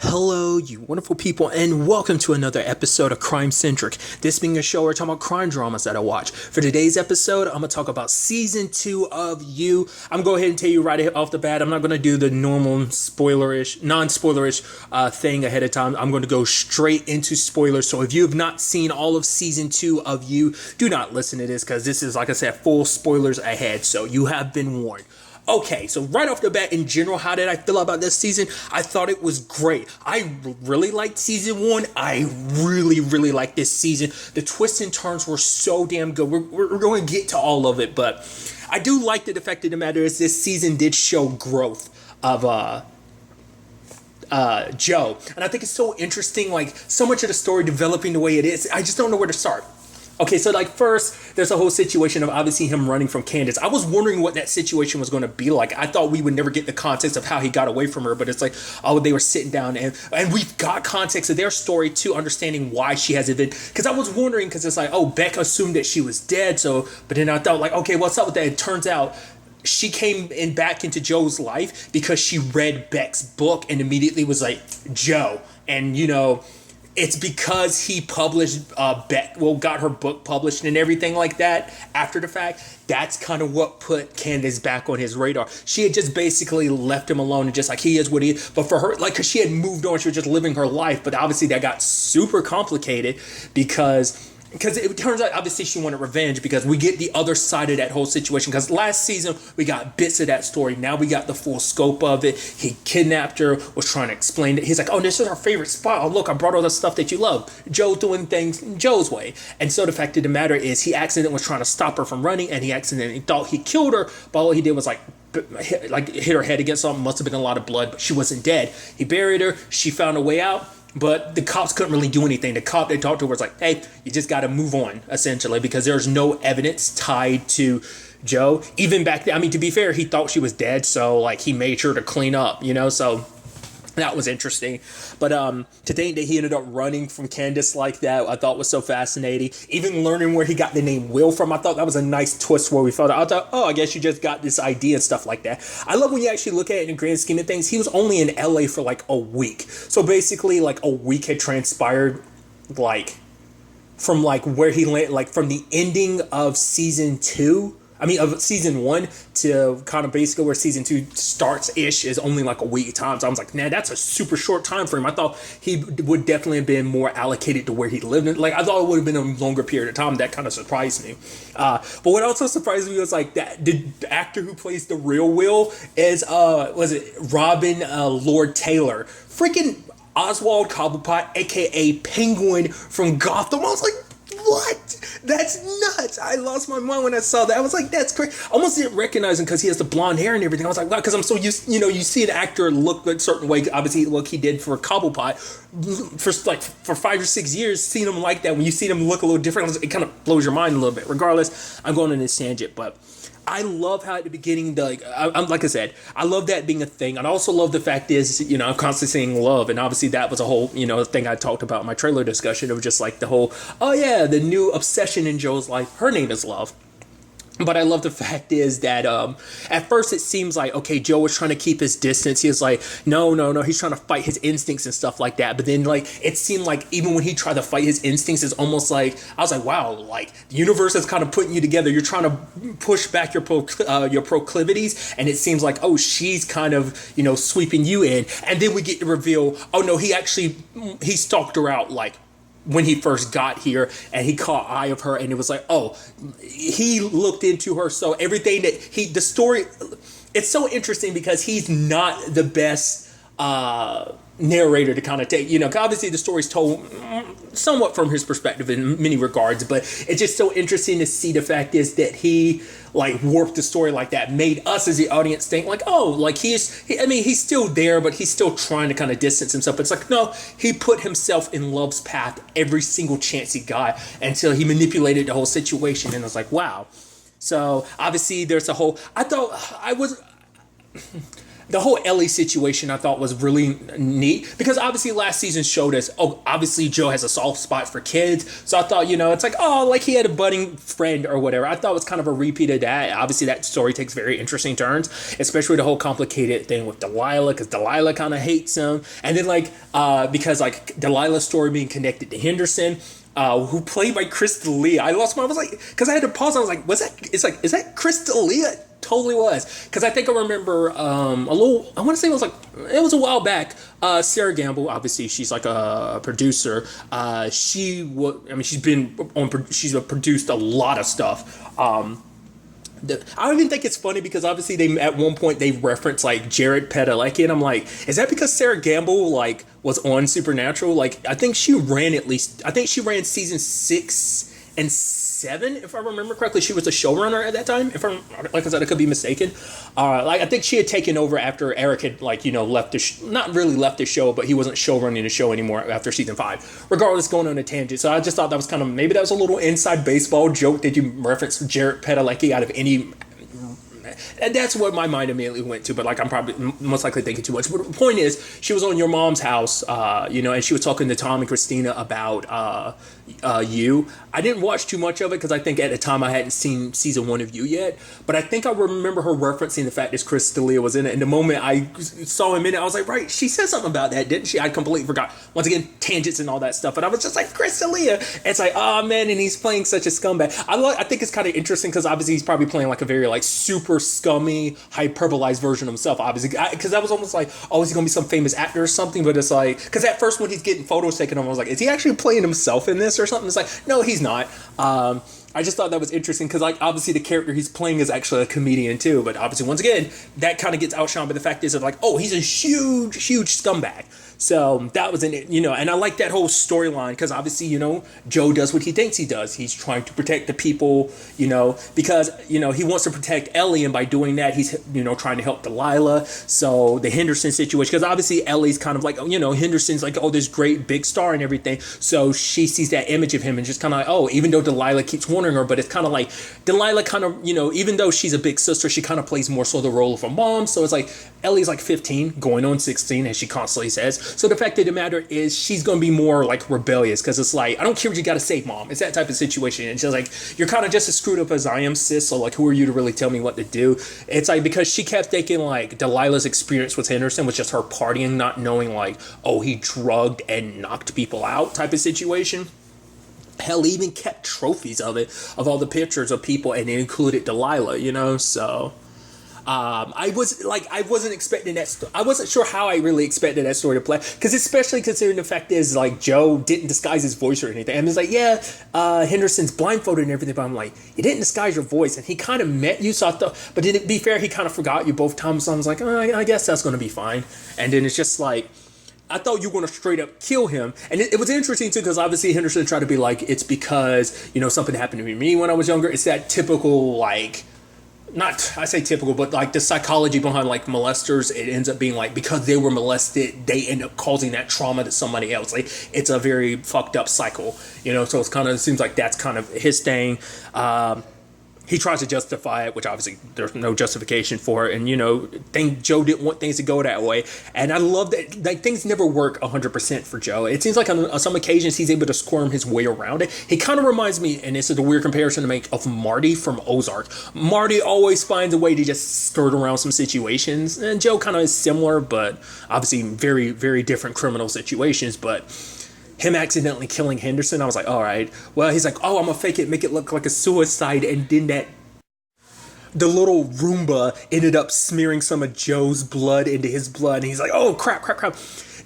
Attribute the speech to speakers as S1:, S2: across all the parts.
S1: Hello, you wonderful people, and welcome to another episode of Crime Centric. This being a show where we're talking about crime dramas that I watch. For today's episode, I'm going to talk about season 2 of You. I'm going to go ahead and tell you right off the bat, I'm not going to do the normal non-spoilerish thing ahead of time. I'm going to go straight into spoilers. So if you have not seen all of season 2 of You, do not listen to this because this is, like I said, full spoilers ahead. So you have been warned. Okay, so right off the bat, in general, how did I feel about this season? I thought it was great. I really liked season 1. I really liked this season. The twists and turns were so damn good. We're going to get to all of it, but I do like the fact of the matter is this season did show growth of Joe. And I think it's so interesting, like, so much of the story developing the way it is. I just don't know where to start. Okay, so like first, there's a whole situation of obviously him running from Candace. I was wondering what that situation was going to be like. I thought we would never get the context of how he got away from her, but it's like, oh, they were sitting down and we've got context of their story too, understanding why she hasn't been. Because I was wondering, because it's like, oh, Beck assumed that she was dead. So, but then I thought like, okay, what's up with that? It turns out she came in back into Joe's life because she read Beck's book and immediately was like, Joe. And, you know, it's because he published got her book published and everything like that after the fact. That's kind of what put Candace back on his radar. She had just basically left him alone and just like, he is what he is. But for her, like, because she had moved on, she was just living her life. But obviously that got super complicated because it turns out obviously she wanted revenge, because we get the other side of that whole situation. Because last season we got bits of that story. Now we got the full scope of it. He kidnapped her, was trying to explain it. He's like, oh, this is our favorite spot. Oh, look, I brought all the stuff that you love. Joe doing things Joe's way. And so the fact of the matter is he accidentally was trying to stop her from running, and he accidentally thought he killed her, but all he did was hit her head against something. Must have been a lot of blood, but she wasn't dead. He buried her. She found a way out. But the cops couldn't really do anything. The cop they talked to was like, hey, you just got to move on, essentially, because there's no evidence tied to Joe. Even back then, I mean, to be fair, he thought she was dead, so, like, he made sure to clean up, you know, so that was interesting. But to think that he ended up running from Candace like that, I thought was so fascinating. Even learning where he got the name Will from, I thought that was a nice twist where we felt I thought, oh, I guess you just got this idea and stuff like that. I love when you actually look at it in the grand scheme of things. He was only in LA for like a week. So basically like a week had transpired, like from like where he landed, like from the ending of season 1 to kind of basically where season 2 starts-ish is only like a week time. So I was like, nah, that's a super short time frame. I thought he would definitely have been more allocated to where he lived. Like, I thought it would have been a longer period of time. That kind of surprised me. But what also surprised me was like that the actor who plays the real Will is, was it Robin Lord Taylor? Freaking Oswald Cobblepot, aka Penguin from Gotham. I was like, what? That's nuts. I lost my mind when I saw that. I was like, that's crazy. I almost didn't recognize him because he has the blonde hair and everything. I was like, wow, because I'm so used, you see an actor look a certain way. Obviously, look, he did for Cobblepot for 5 or 6 years. Seeing him like that, when you see him look a little different, it kind of blows your mind a little bit. Regardless, I'm going on this tangent, but I love how at the beginning, I'm like I said, I love that being a thing. And I also love the fact is, I'm constantly saying love. And obviously that was a whole, thing I talked about in my trailer discussion of just like the whole, oh yeah, the new obsession in Joe's life. Her name is Love. But I love the fact is that at first it seems like, okay, Joe was trying to keep his distance. He was like, no, he's trying to fight his instincts and stuff like that. But then like it seemed like even when he tried to fight his instincts, it's almost like, I was like, wow, like the universe is kind of putting you together. You're trying to push back your proclivities. And it seems like, oh, she's kind of, sweeping you in. And then we get to reveal, oh no, he stalked her out like when he first got here, and he caught eye of her, and it was like, oh, he looked into her. So everything that the story, it's so interesting because he's not the best narrator to kind of take, obviously the story's told somewhat from his perspective in many regards, but it's just so interesting to see the fact is that he like warped the story like that, made us as the audience think like, oh, like he's still there, but he's still trying to kind of distance himself. But it's like, no, he put himself in Love's path every single chance he got until he manipulated the whole situation. And I was like, wow. So obviously there's a whole, the whole Ellie situation I thought was really neat because obviously last season showed us, oh, obviously Joe has a soft spot for kids. So I thought, it's like, oh, like he had a budding friend or whatever. I thought it was kind of a repeat of that. Obviously that story takes very interesting turns, especially the whole complicated thing with Delilah, because Delilah kind of hates him. And then because Delilah's story being connected to Henderson, who played by Chris D'Elia. I lost my, I was like, because I had to pause. I was like, is that Chris D'Elia? Totally was, because I think I remember I want to say it was a while back. Sarah Gamble, obviously she's like a producer. She's produced a lot of stuff. I don't even think it's funny because obviously they at one point they reference like Jared Padalecki, and I'm like, is that because Sarah Gamble was on Supernatural? I think she ran season 6 and 7, if I remember correctly. She was the showrunner at that time. If I said, I could be mistaken. I think she had taken over after Eric had left not really left the show, but he wasn't showrunning the show anymore after season 5. Regardless, going on a tangent. So I just thought that was kind of, maybe that was a little inside baseball joke that you referenced Jared Padalecki out of any. And that's what my mind immediately went to, but I'm probably most likely thinking too much. But the point is, she was on Your Mom's House, and she was talking to Tom and Christina about You. I didn't watch too much of it because I think at the time I hadn't seen season 1 of You yet, but I think I remember her referencing the fact that Chris D'Elia was in it. And the moment I saw him in it, I was like, right, she said something about that, didn't she? I completely forgot. Once again, tangents and all that stuff, but I was just like, Chris D'Elia. And it's like, oh man, and he's playing such a scumbag. I think it's kind of interesting because obviously he's probably playing a very super scummy, hyperbolized version of himself, obviously, because that was almost like, oh, is he gonna be some famous actor or something? But it's like, because at first when he's getting photos taken of him, I was like, is he actually playing himself in this or something? It's like, no, he's not. I just thought that was interesting because obviously the character he's playing is actually a comedian too, but obviously once again that kind of gets outshone by the fact is oh, he's a huge scumbag. So that was and I like that whole storyline because obviously Joe does what he thinks he does. He's trying to protect the people, because he wants to protect Ellie, and by doing that he's trying to help Delilah. So the Henderson situation, because obviously Ellie's kind of Henderson's this great big star and everything, so she sees that image of him and just kind of oh, even though Delilah keeps warning her, but it's kind of like Delilah kind of even though she's a big sister, she kind of plays more so the role of a mom. So it's like Ellie's 15 going on 16, as she constantly says. So the fact of the matter is she's going to be more rebellious because it's I don't care what you got to say, mom. It's that type of situation. And she's you're kind of just as screwed up as I am, sis. So who are you to really tell me what to do? It's because she kept thinking Delilah's experience with Henderson was just her partying, not knowing oh, he drugged and knocked people out type of situation. Hell, he even kept trophies of it, of all the pictures of people, and it included Delilah, so... I wasn't expecting that. I wasn't sure how I really expected that story to play, because especially considering the fact is Joe didn't disguise his voice or anything. And it's Henderson's blindfolded and everything, but I'm you didn't disguise your voice, and he kind of met you, so I thought, but to be fair, he kind of forgot you both times. So I was I guess that's going to be fine. And then it's just I thought you were going to straight up kill him. And it was interesting, too, because obviously Henderson tried to be it's because, something happened to me when I was younger. It's that typical, not, I say typical, but the psychology behind molesters, it ends up being because they were molested, they end up causing that trauma to somebody else. It's a very fucked up cycle, so it's kind of, it seems like that's kind of his thing. He tries to justify it, which obviously there's no justification for it. And, Joe didn't want things to go that way. And I love that things never work 100% for Joe. It seems on some occasions he's able to squirm his way around it. He kind of reminds me, and this is a weird comparison to make, of Marty from Ozark. Marty always finds a way to just skirt around some situations. And Joe kind of is similar, but obviously very, very different criminal situations. But him accidentally killing Henderson, I was all right. Well, he's oh, I'm gonna fake it, make it look like a suicide, and then the little Roomba ended up smearing some of Joe's blood into his blood, and he's oh, crap.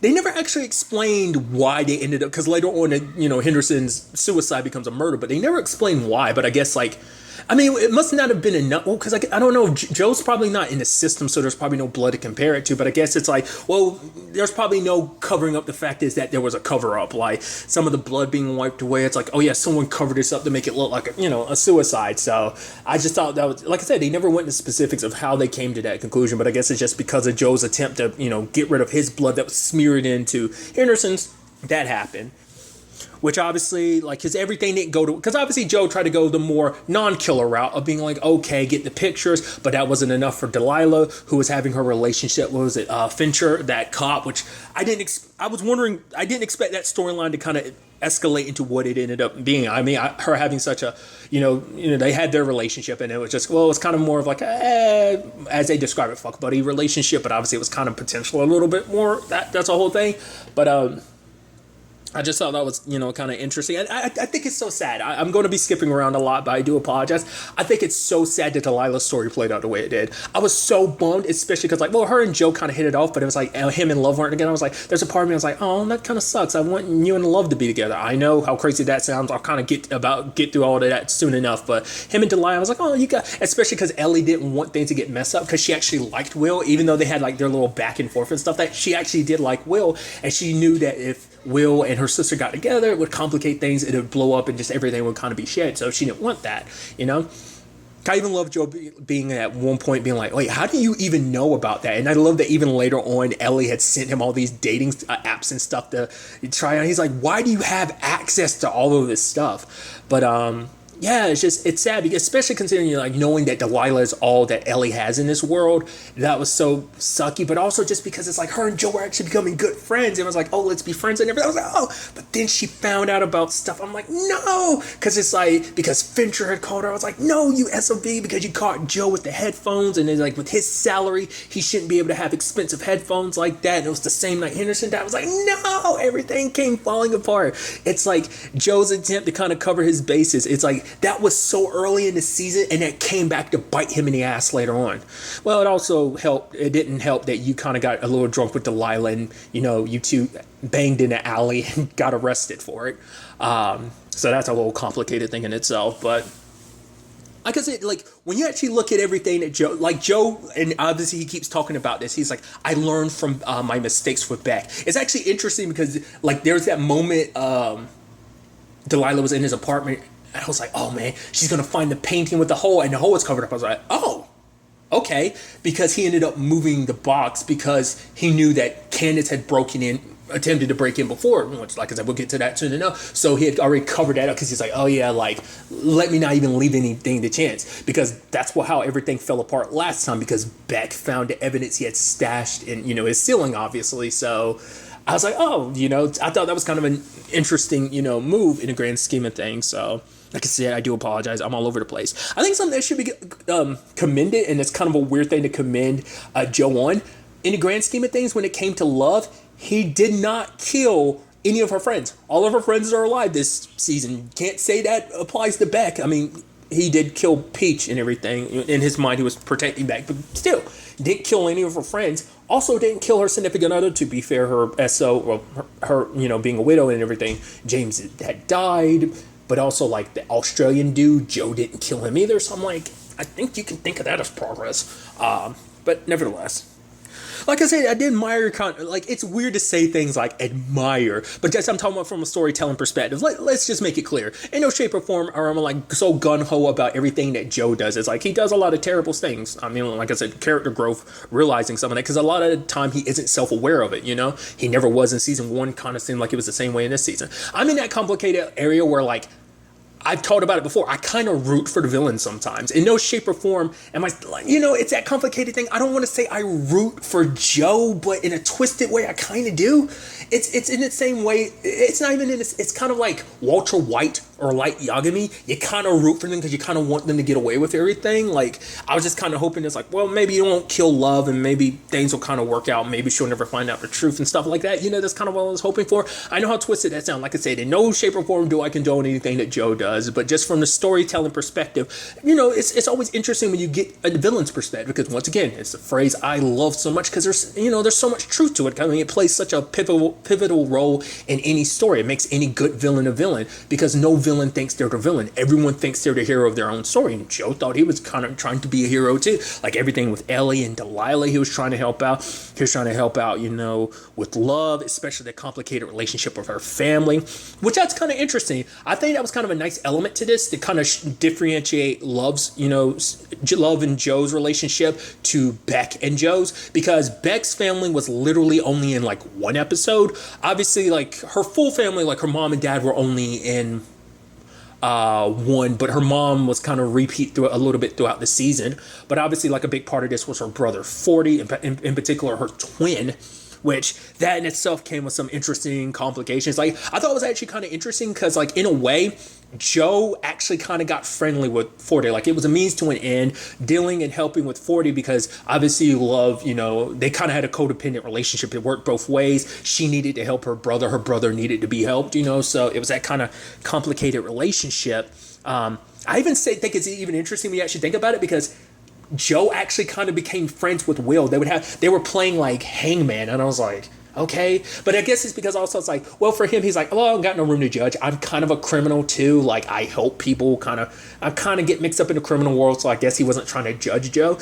S1: They never actually explained why they ended up, because later on, Henderson's suicide becomes a murder, but they never explained why. But I guess it must not have been enough. Well, because I don't know. Joe's probably not in the system, so there's probably no blood to compare it to. But I guess it's well, there's probably no covering up the fact is that there was a cover up. Some of the blood being wiped away. It's oh yeah, someone covered this up to make it look like a suicide. So I just thought that was, like I said, they never went into specifics of how they came to that conclusion. But I guess it's just because of Joe's attempt to get rid of his blood that was smeared into Henderson's. That happened. which obviously, like, because everything didn't go to, because obviously Joe tried to go the more non-killer route of being like, okay, get the pictures, but that wasn't enough for Delilah, who was having her relationship, what was it, Fincher, that cop, which I was wondering, I didn't expect that storyline to kind of escalate into what it ended up being. I mean, her having such a, they had their relationship, and it was just, well, it's kind of more of like as they describe it, fuck buddy relationship, but obviously it was kind of potential a little bit more. That's a whole thing, but I just thought that was, kind of interesting. I think it's so sad. I'm going to be skipping around a lot, but I do apologize. I think it's so sad that Delilah's story played out the way it did. I was so bummed, especially because, like, well, her and Joe kind of hit it off, but it was like him and Love weren't together. I was like, there's a part of me I was like, oh, that kind of sucks. I want you and Love to be together. I know how crazy that sounds. I'll kind of get through all of that soon enough. But him and Delilah, I was like, oh, you got, especially because Ellie didn't want things to get messed up because she actually liked Will, even though they had like their little back and forth and stuff. That she actually did like Will, and she knew that if Will and her sister got together, it would complicate things, it would blow up, and just everything would kind of be shit. So she didn't want that, I even love Joe being at one point being like, wait, how do you even know about that? And I love that even later on, Ellie had sent him all these dating apps and stuff to try on. He's like, why do you have access to all of this stuff? But yeah, it's sad, because especially considering, like, knowing that Delilah is all that Ellie has in this world, that was so sucky. But also just because it's like her and Joe were actually becoming good friends, and it was like, oh, let's be friends and everything. I was like, oh, but then she found out about stuff. I'm like, no, because it's like, because Fincher had called her, I was like, no, you SOB, because you caught Joe with the headphones, and then like with his salary, he shouldn't be able to have expensive headphones like that. And it was the same night Henderson died. I was like, no, everything came falling apart. It's like Joe's attempt to kind of cover his bases. It's like, that was so early in the season, and it came back to bite him in the ass later on. Well, it also helped. It didn't help that you kind of got a little drunk with Delilah, and you two banged in the alley and got arrested for it. So that's a little complicated thing in itself. But like I said, like, when you actually look at everything that Joe, and obviously he keeps talking about this, he's like, I learned from my mistakes with Beck. It's actually interesting because, like, there's that moment Delilah was in his apartment. I was like, oh man, she's going to find the painting with the hole, and the hole is covered up. I was like, oh, okay. Because he ended up moving the box because he knew that Candace had attempted to break in before, which, like I said, we'll get to that soon enough. So he had already covered that up because he's like, oh yeah, like, let me not even leave anything to chance, because that's how everything fell apart last time, because Beck found the evidence he had stashed in, his ceiling, obviously. So I was like, oh, I thought that was kind of an interesting, move in the grand scheme of things. So, like I said, I do apologize. I'm all over the place. I think something that should be commended, and it's kind of a weird thing to commend Joe on, in the grand scheme of things, when it came to Love, he did not kill any of her friends. All of her friends are alive this season. Can't say that applies to Beck. I mean, he did kill Peach and everything. In his mind, he was protecting Beck, but still, didn't kill any of her friends. Also didn't kill her significant other, to be fair, her SO, or her being a widow and everything. James had died. But also, like, the Australian dude, Joe didn't kill him either. So I'm like, I think you can think of that as progress. But nevertheless, like I said, I did admire like, it's weird to say things like admire, but just I'm talking about from a storytelling perspective. Let's just make it clear. In no shape or form are I'm like so gung-ho about everything that Joe does. It's like, he does a lot of terrible things. I mean, like I said, character growth, realizing some of that, because a lot of the time he isn't self-aware of it, He never was in season one, kind of seemed like it was the same way in this season. I'm in that complicated area where, like, I've talked about it before, I kind of root for the villain sometimes. In no shape or form am I, it's that complicated thing. I don't want to say I root for Joe, but in a twisted way, I kind of do. It's in the same way. It's not even in this. It's kind of like Walter White or Light Yagami. You kind of root for them because you kind of want them to get away with everything. Like, I was just kind of hoping it's like, well, maybe you won't kill Love, and maybe things will kind of work out. Maybe she'll never find out the truth and stuff like that. That's kind of what I was hoping for. I know how twisted that sounds. Like I said, in no shape or form do I condone anything that Joe does, but just from the storytelling perspective, it's always interesting when you get a villain's perspective, because once again, it's a phrase I love so much because there's so much truth to it. I mean, it plays such a pivotal role in any story. It makes any good villain a villain, because no villain thinks they're the villain. Everyone thinks they're the hero of their own story. And Joe thought he was kind of trying to be a hero too. Like everything with Ellie and Delilah, he was trying to help out. He was trying to help out, with Love, especially the complicated relationship with her family, which that's kind of interesting. I think that was kind of a nice element to this to kind of differentiate Love and Joe's relationship to Beck and Joe's, because Beck's family was literally only in like one episode. Obviously, like her full family, like her mom and dad were only in one, but her mom was kind of repeat through a little bit throughout the season. But obviously, like a big part of this was her brother 40, in particular her twin, which that in itself came with some interesting complications. Like I thought it was actually kind of interesting because like in a way, Joe actually kind of got friendly with 40. Like it was a means to an end, dealing and helping with 40 because obviously Love, they kind of had a codependent relationship. It worked both ways. She needed to help her brother needed to be helped, so it was that kind of complicated relationship. I even think it's even interesting when you actually think about it because Joe actually kind of became friends with Will. They were playing like Hangman, and I was like, okay. But I guess it's because also it's like, well, for him, he's like, oh, I don't got no room to judge. I'm kind of a criminal too. Like I help people I kind of get mixed up in the criminal world. So I guess he wasn't trying to judge Joe.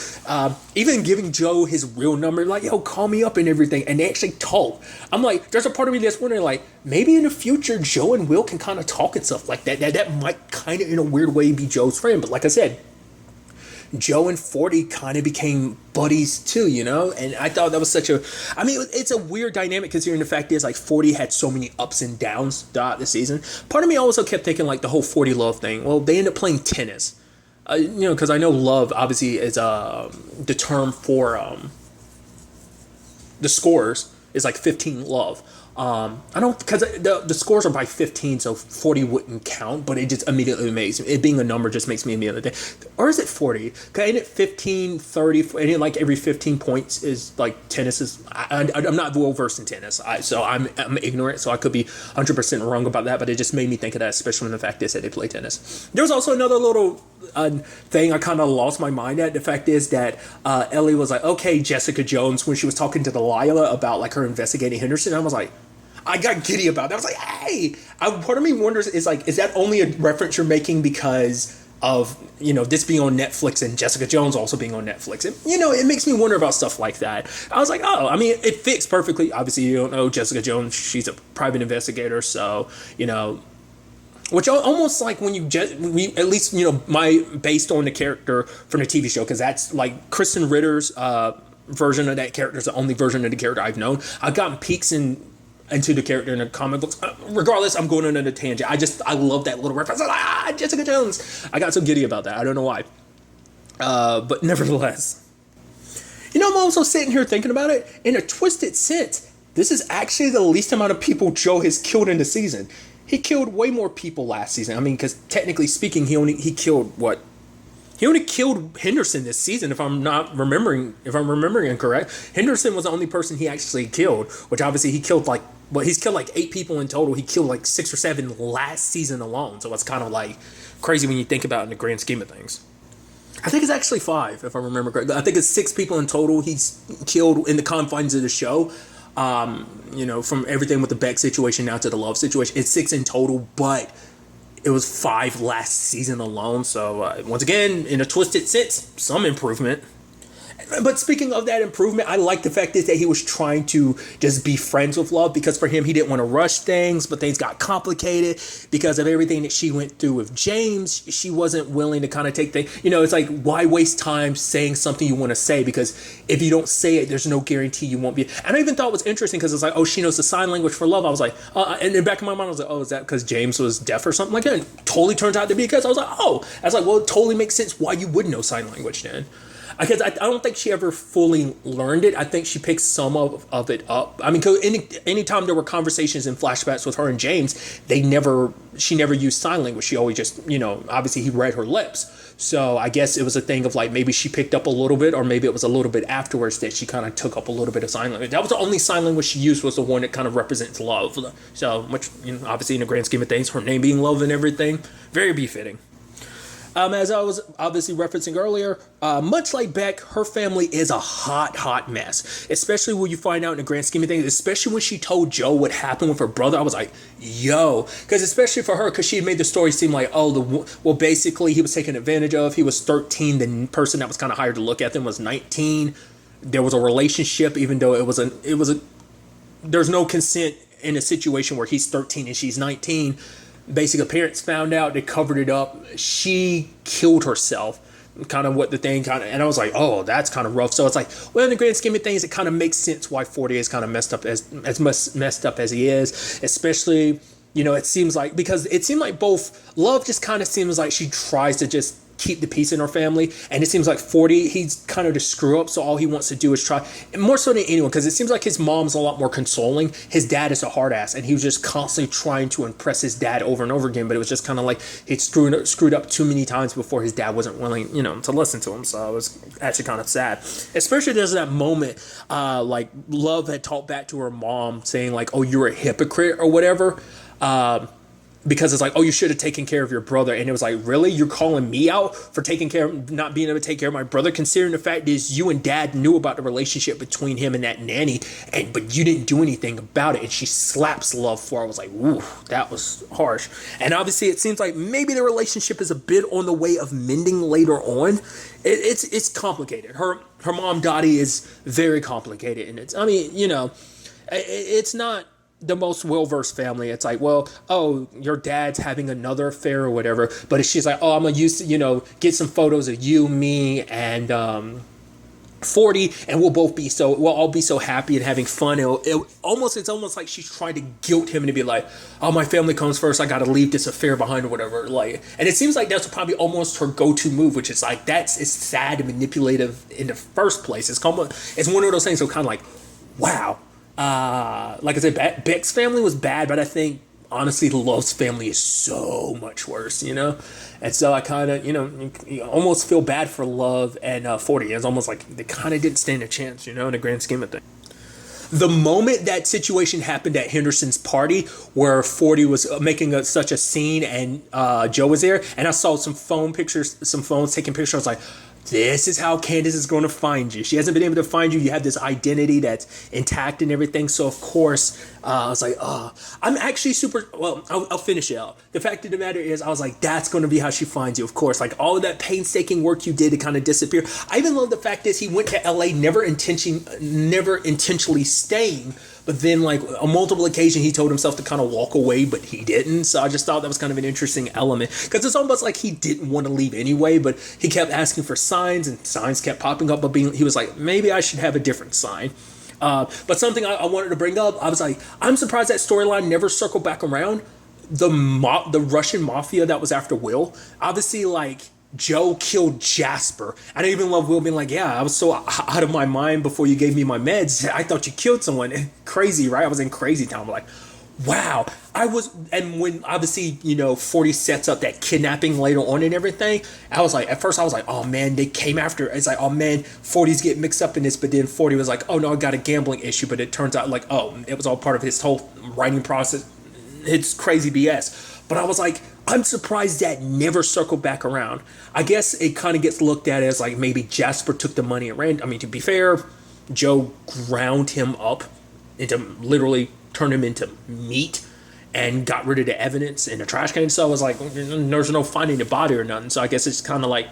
S1: Even giving Joe his real number, like, yo, call me up and everything. And they actually talk. I'm like, there's a part of me that's wondering like, maybe in the future, Joe and Will can kind of talk and stuff like that. That might kind of in a weird way be Joe's friend. But like I said, Joe and 40 kind of became buddies too, and I thought that was it's a weird dynamic considering the fact is like 40 had so many ups and downs throughout the season. Part of me also kept thinking like the whole 40 Love thing. Well, they end up playing tennis, because I know Love obviously is the term for the scores is like 15 Love. I don't, because the scores are by 15, so 40 wouldn't count, but it just immediately makes it being a number just makes me immediately think, or is it 40? Because ain't it 15, 30, and like every 15 points is like tennis is, I'm not well versed in tennis, so I'm ignorant, so I could be 100% wrong about that, but it just made me think of that, especially when the fact is that they play tennis. There was also another little thing I kind of lost my mind at. The fact is that Ellie was like, okay, Jessica Jones, when she was talking to Delilah about like her investigating Henderson, I was like, I got giddy about that. I was like, hey, part of me wonders is that only a reference you're making because of, this being on Netflix and Jessica Jones also being on Netflix? And, it makes me wonder about stuff like that. I was like, oh, I mean, it fits perfectly. Obviously, you don't know Jessica Jones. She's a private investigator. So, which almost like when at least, based on the character from the TV show, because that's like Kristen Ritter's version of that character is the only version of the character I've known. I've gotten peeks into the character in the comic books. Regardless, I'm going on a tangent. I love that little reference. Jessica Jones. I got so giddy about that. I don't know why. But nevertheless. I'm also sitting here thinking about it in a twisted sense. This is actually the least amount of people Joe has killed in the season. He killed way more people last season. I mean, because technically speaking, he killed what? He only killed Henderson this season, if I'm remembering correct. Henderson was the only person he actually killed, which obviously he's killed like 8 people in total. He killed like 6 or 7 last season alone. So it's kind of like crazy when you think about it in the grand scheme of things. I think it's actually 5, if I remember correctly. I think it's 6 people in total he's killed in the confines of the show. From everything with the Beck situation now to the Love situation. It's 6 in total, but it was 5 last season alone. So once again, in a twisted sense, some improvement. But speaking of that improvement, I like the fact that he was trying to just be friends with Love, because for him, he didn't want to rush things, but things got complicated because of everything that she went through with James. She wasn't willing to kind of take things, it's like, why waste time saying something you want to say? Because if you don't say it, there's no guarantee you won't be. And I even thought it was interesting because it's like, oh, she knows the sign language for Love. I was like, and in the back of my mind, I was like, oh, is that because James was deaf or something like that? And it totally turns out to be because I was like, well, it totally makes sense why you would know sign language then. Because I don't think she ever fully learned it. I think she picked some of it up. I mean, anytime there were conversations and flashbacks with her and James, she never used sign language. She always just, obviously he read her lips. So I guess it was a thing of like, maybe she picked up a little bit, or maybe it was a little bit afterwards that she kind of took up a little bit of sign language. That was the only sign language she used, was the one that kind of represents love. So, which, obviously in the grand scheme of things, her name being Love and everything, very befitting. As I was obviously referencing earlier, much like Beck, her family is a hot mess. Especially when you find out in the grand scheme of things, especially when she told Joe what happened with her brother. I was like, yo. Because especially for her, because she had made the story seem like, well, basically he was taken advantage of. He was 13. The person that was kind of hired to look at them was 19. There was a relationship, even though there's no consent in a situation where he's 13 and she's 19. Basically, parents found out, they covered it up. She killed herself, kind of what the thing kind of, and I was like, oh, that's kind of rough. So it's like, well, in the grand scheme of things, it kind of makes sense why 40 is kind of messed up as messed up as he is, especially, it seems like, because it seemed like both Love just kind of seems like she tries to just keep the peace in her family, and it seems like 40, he's kind of the screw up, so all he wants to do is try, and more so than anyone, because it seems like his mom's a lot more consoling. His dad is a hard ass, and he was just constantly trying to impress his dad over and over again, but it was just kind of like he'd screwed up too many times before his dad wasn't willing, to listen to him. So it was actually kind of sad, especially there's that moment like Love had talked back to her mom saying like, oh, you're a hypocrite or whatever, because it's like, oh, you should have taken care of your brother. And it was like, really? You're calling me out for not being able to take care of my brother, considering the fact is you and dad knew about the relationship between him and that nanny, but you didn't do anything about it. And she slaps Love for it. I was like, ooh, that was harsh. And obviously it seems like maybe the relationship is a bit on the way of mending later on. It's complicated. Her mom Dottie is very complicated. And it's not the most well-versed family. It's like, well, oh, your dad's having another affair or whatever, but she's like, oh, I'm gonna get some photos of you, me, and 40, and we'll all be so happy and having fun. It's almost like she's trying to guilt him and to be like, oh, my family comes first, I gotta leave this affair behind or whatever. Like, and it seems like that's probably almost her go-to move, which is like, it's sad and manipulative in the first place. It's one of those things. So kind of like, wow. Like I said, Beck's family was bad, but I think honestly Love's family is so much worse, and so I kind of, you almost feel bad for Love and 40. It's almost like they kind of didn't stand a chance, in the grand scheme of things. The moment that situation happened at Henderson's party where 40 was making such a scene and Joe was there, and I saw some phones taking pictures, I was like, this is how Candace is going to find you. She hasn't been able to find you. You have this identity that's intact and everything. So, of course, I was like, I'm actually I'll finish it out. The fact of the matter is, I was like, that's going to be how she finds you. Of course, like all of that painstaking work you did to kind of disappear. I even love the fact is he went to LA never intentionally staying. But then, like, on multiple occasions, he told himself to kind of walk away, but he didn't. So I just thought that was kind of an interesting element. Because it's almost like he didn't want to leave anyway, but he kept asking for signs, and signs kept popping up. But he was like, maybe I should have a different sign. But something I wanted to bring up, I was like, I'm surprised that storyline never circled back around. The Russian mafia that was after Will, obviously, like, Joe killed Jasper. I didn't even love Will being like, yeah, I was so out of my mind before you gave me my meds. I thought you killed someone. Crazy, right? I was in crazy town. I'm like, wow. And when obviously, 40 sets up that kidnapping later on and everything, at first I was like, oh man, they came after. It's like, oh man, 40's getting mixed up in this. But then 40 was like, oh no, I got a gambling issue. But it turns out like, oh, it was all part of his whole writing process. It's crazy BS. But I was like, I'm surprised that never circled back around. I guess it kind of gets looked at as like maybe Jasper took the money and ran. I mean, to be fair, Joe ground him up literally turned him into meat and got rid of the evidence in the trash can. So I was like, there's no finding the body or nothing. So I guess it's kind of like,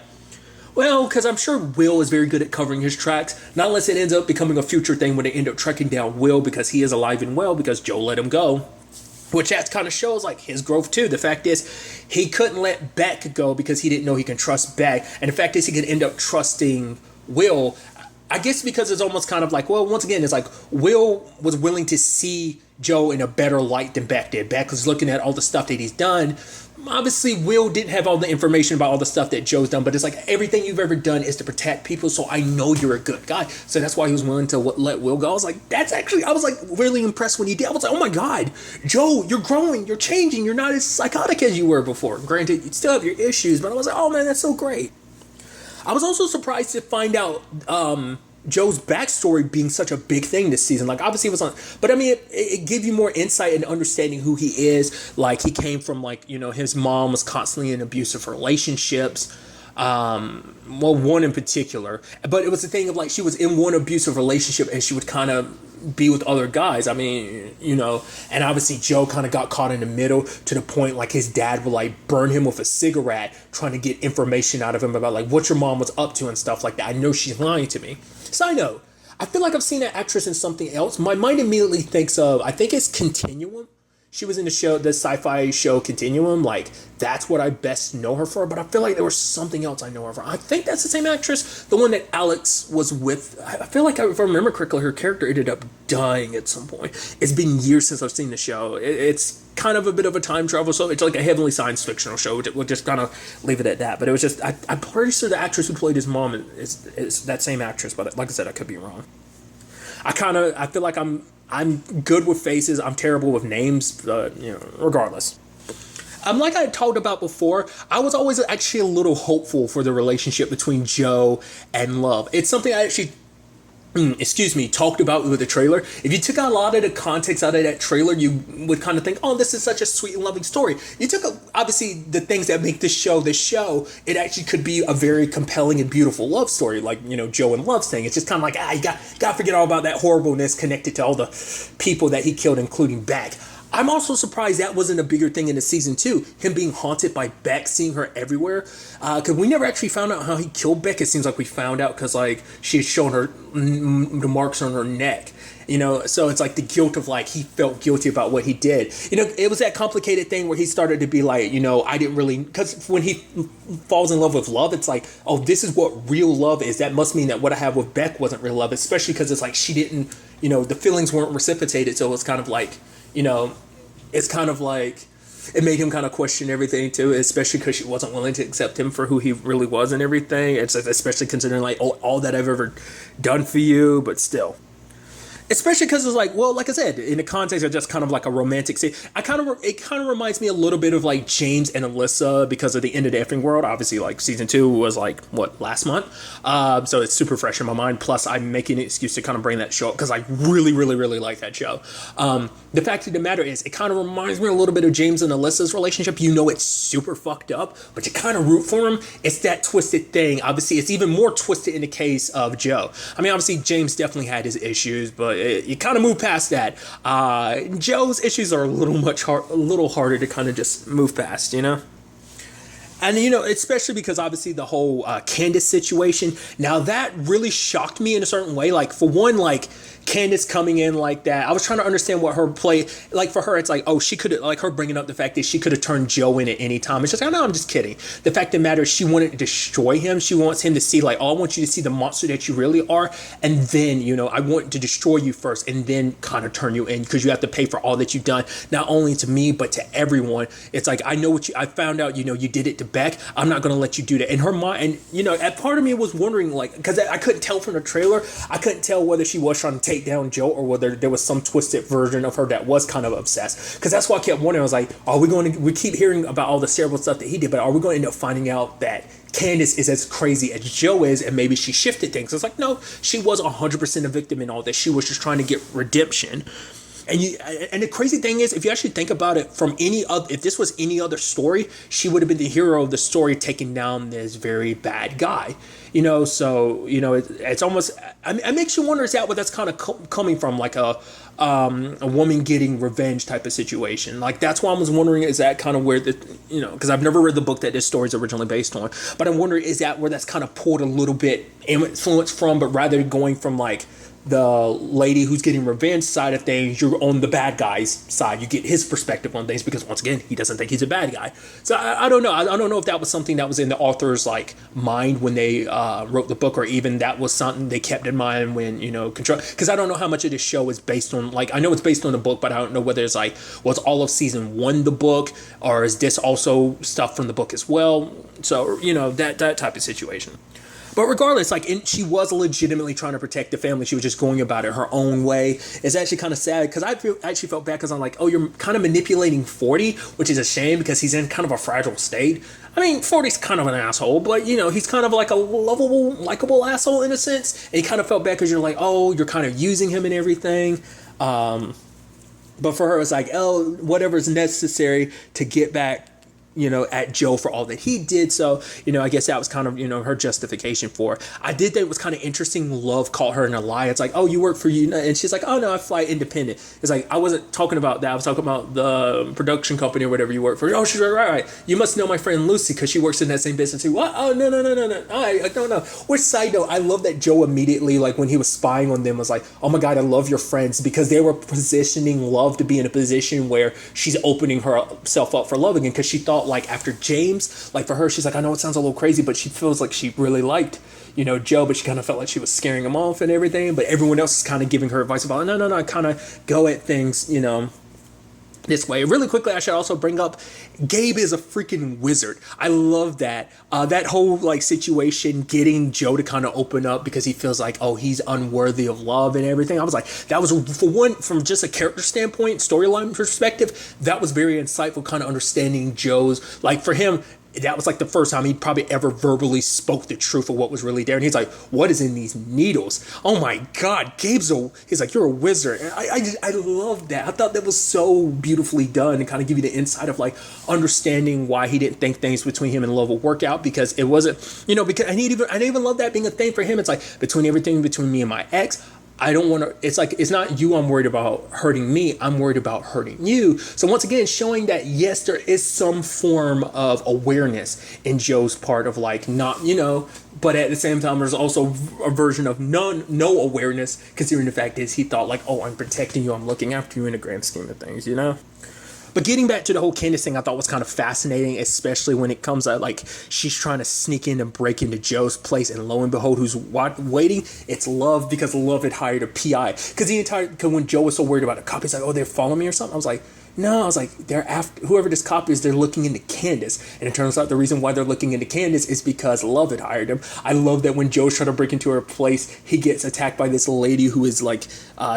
S1: well, because I'm sure Will is very good at covering his tracks. Not unless it ends up becoming a future thing when they end up tracking down Will because he is alive and well because Joe let him go. Which that kind of shows like his growth too. The fact is he couldn't let Beck go because he didn't know he can trust Beck. And the fact is he could end up trusting Will. I guess because it's almost kind of like, well, once again, it's like Will was willing to see Joe in a better light than Beck did. Beck was looking at all the stuff that he's done. Obviously, Will didn't have all the information about all the stuff that Joe's done, but it's like everything you've ever done is to protect people, so I know you're a good guy. So that's why he was willing to let Will go. I was like, I was like really impressed when he did. I was like, oh my God, Joe, you're growing, you're changing, you're not as psychotic as you were before. Granted, you still have your issues, but I was like, oh man, that's so great. I was also surprised to find out Joe's backstory being such a big thing this season. Like, obviously it was on, but I mean, it gave you more insight and understanding who he is. Like, he came from, like, you know, his mom was constantly in abusive relationships. Well, one in particular, but it was the thing of, like, she was in one abusive relationship and she would kind of be with other guys. I mean, you know, and obviously Joe kind of got caught in the middle to the point, like, his dad would, like, burn him with a cigarette trying to get information out of him about, like, what your mom was up to and stuff like that. I know she's lying to me. Side note, I feel like I've seen that actress in something else. My mind immediately thinks of, I think it's Continuum. She was in the sci-fi show Continuum. Like, that's what I best know her for. But I feel like there was something else I know her for. I think that's the same actress, the one that Alex was with. I feel like, if I remember correctly, her character ended up dying at some point. It's been years since I've seen the show. It's kind of a bit of a time travel show. It's like a heavily science fictional show. We'll just kind of leave it at that. But it was just, I'm pretty sure the actress who played his mom is that same actress. But like I said, I could be wrong. I feel like I'm good with faces. I'm terrible with names, you know, regardless. Like I talked about before, I was always actually a little hopeful for the relationship between Joe and Love. It's something I actually, talked about with the trailer. If you took a lot of the context out of that trailer, you would kind of think, oh, this is such a sweet and loving story. You took, obviously, the things that make this show, it actually could be a very compelling and beautiful love story, like, you know, Joe and Love's thing. It's just kind of like, you got to forget all about that horribleness connected to all the people that he killed, including Beck. I'm also surprised that wasn't a bigger thing in the season 2, him being haunted by Beck, seeing her everywhere. Because we never actually found out how he killed Beck. It seems like we found out because, like, she had shown her the marks on her neck. You know, so it's like the guilt of, like, he felt guilty about what he did. You know, it was that complicated thing where he started to be like, you know, I didn't really, because when he falls in love with Love, it's like, oh, this is what real love is. That must mean that what I have with Beck wasn't real love, especially because it's like she didn't, you know, the feelings weren't reciprocated. So it's kind of like, you know, it's kind of like, it made him kind of question everything too, especially because she wasn't willing to accept him for who he really was and everything. It's especially considering, like, all that I've ever done for you, but still. Especially because it's like, well, like I said, in the context of just kind of like a romantic scene, it kind of reminds me a little bit of, like, James and Alyssa because of the end of the effing world. Obviously, like, season 2 was, like, last month? So it's super fresh in my mind. Plus, I'm making an excuse to kind of bring that show up because I really, really, really like that show. The fact of the matter is, it kind of reminds me a little bit of James and Alyssa's relationship. You know, it's super fucked up, but you kind of root for him. It's that twisted thing. Obviously, it's even more twisted in the case of Joe. I mean, obviously, James definitely had his issues, but you kind of move past that. Joe's issues are a little harder to kind of just move past, you know? And, you know, especially because obviously the whole Candace situation, now that really shocked me in a certain way. Like, for one, like, Candace coming in like that, I was trying to understand what her play, like, for her, it's like, oh, she could have, like, her bringing up the fact that she could have turned Joe in at any time. It's just like, no, I'm just kidding. The fact of the matter is, she wanted to destroy him. She wants him to see, like, oh, I want you to see the monster that you really are. And then, you know, I want to destroy you first and then kind of turn you in because you have to pay for all that you've done, not only to me, but to everyone. It's like, I found out, you know, you did it to Beck. I'm not going to let you do that. In her mind, and, you know, at part of me was wondering, like, because I couldn't tell from the trailer, I couldn't tell whether she was trying to take down Joe or whether there was some twisted version of her that was kind of obsessed. Because that's why I kept wondering. I was like, we keep hearing about all the terrible stuff that he did, but are we going to end up finding out that Candace is as crazy as Joe is and maybe she shifted things? It's like, no, she was 100% a victim in all this. She was just trying to get redemption. And the crazy thing is, if you actually think about it, if this was any other story, she would have been the hero of the story, taking down this very bad guy. You know, so, you know, it's almost, it makes you wonder, is that what that's kind of coming from, like a woman getting revenge type of situation? Like, that's why I was wondering, is that kind of where you know, because I've never read the book that this story is originally based on, but I'm wondering, is that where that's kind of pulled a little bit influence from, but rather going from, like, the lady who's getting revenge side of things, you're on the bad guy's side. You get his perspective on things because, once again, he doesn't think he's a bad guy. So I don't know. I don't know if that was something that was in the author's, like, mind when they wrote the book, or even that was something they kept in mind when, you know, control. Because I don't know how much of this show is based on, like, I know it's based on the book, but I don't know whether it's like, was all of season 1 the book, or is this also stuff from the book as well? So, you know, that type of situation. But regardless, like, she was legitimately trying to protect the family. She was just going about it her own way. It's actually kind of sad because actually felt bad because I'm like, oh, you're kind of manipulating 40, which is a shame because he's in kind of a fragile state. I mean, 40's kind of an asshole, but, you know, he's kind of like a lovable, likable asshole in a sense. And he kind of felt bad because you're like, oh, you're kind of using him and everything. But for her, it's like, oh, whatever's necessary to get back, you know, at Joe for all that he did. So, you know, I guess that was kind of, you know, her justification for it. I did think it was kind of interesting. Love caught her in a lie. It's like, oh, you work for you. And she's like, oh, no, I fly independent. It's like, I wasn't talking about that. I was talking about the production company or whatever you work for. Oh, she's right. You must know my friend Lucy because she works in that same business too. What? Oh, no. I don't know. Which side note, I love that Joe immediately, like when he was spying on them, was like, oh my God, I love your friends, because they were positioning Love to be in a position where she's opening herself up for love again, because she thought, like, after James, like, for her, she's like, I know it sounds a little crazy, but she feels like she really liked, you know, Joe, but she kind of felt like she was scaring him off and everything. But everyone else is kind of giving her advice about, no, kind of go at things, you know, this way. Really quickly, I should also bring up, Gabe is a freaking wizard. I love that. That whole, like, situation, getting Joe to kind of open up because he feels like, oh, he's unworthy of love and everything. I was like, that was, for one, from just a character standpoint, storyline perspective, that was very insightful, kind of understanding Joe's, like, for him, that was like the first time he probably ever verbally spoke the truth of what was really there. And he's like, what is in these needles? Oh my God, he's like, you're a wizard. And I love that. I thought that was so beautifully done, and kind of give you the insight of, like, understanding why he didn't think things between him and Love would work out, because it wasn't, you know, because I didn't even love that being a thing for him. It's like, everything between me and my ex, I don't want to, it's like, it's not you I'm worried about hurting me, I'm worried about hurting you. So once again, showing that, yes, there is some form of awareness in Joe's part of, like, not, you know, but at the same time, there's also a version of no awareness, considering the fact is he thought, like, oh, I'm protecting you, I'm looking after you in the grand scheme of things, you know? But getting back to the whole Candace thing, I thought was kind of fascinating, especially when it comes out, like, she's trying to sneak in and break into Joe's place, and lo and behold, who's waiting? It's Love, because Love had hired a PI. Because when Joe was so worried about a cop, he's like, oh, they're following me or something. I was like, no, I was like, they're after whoever this cop is, they're looking into Candace. And it turns out the reason why they're looking into Candace is because Love had hired him. I love that when Joe's trying to break into her place, he gets attacked by this lady who is, like,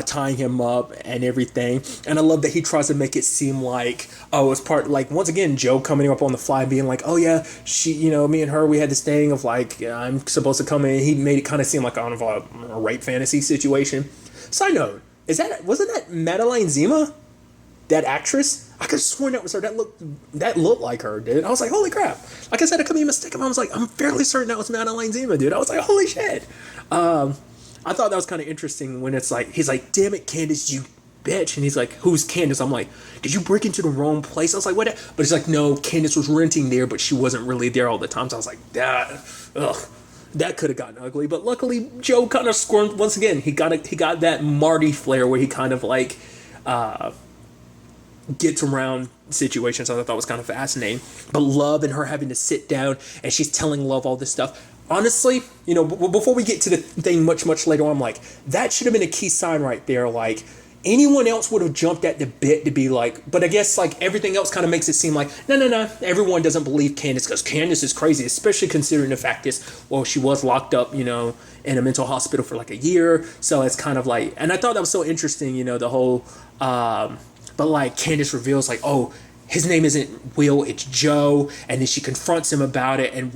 S1: tying him up and everything. And I love that he tries to make it seem like, oh, it's part, like, once again, Joe coming up on the fly being like, oh yeah, she, you know, me and her, we had this thing of, like, I'm supposed to come in. He made it kind of seem like kind of a rape fantasy situation. Side note, wasn't that Madeline Zima? That actress? I could have sworn that was her. That looked like her, dude. I was like, holy crap. Like I said, I could be mistaken. I was like, I'm fairly certain that was Madeline Zima, dude. I was like, holy shit. I thought that was kind of interesting when it's like, he's like, damn it, Candace, you bitch. And he's like, who's Candace? I'm like, did you break into the wrong place? I was like, what? But he's like, no, Candace was renting there, but she wasn't really there all the time. So I was like, that could have gotten ugly. But luckily, Joe kind of squirmed once again. He got that Marty flair where he kind of, like, gets around situations. I thought was kind of fascinating. But Love and her having to sit down, and she's telling Love all this stuff. Honestly, you know, before we get to the thing much later on, I'm like, that should have been a key sign right there. Like, anyone else would have jumped at the bit to be like, but I guess, like, everything else kind of makes it seem like, no, everyone doesn't believe Candace because Candace is crazy, especially considering the fact is, well, she was locked up, you know, in a mental hospital for like a year. So it's kind of like, and I thought that was so interesting, you know, the whole, but, like, Candace reveals, like, oh, his name isn't Will, it's Joe. And then she confronts him about it, and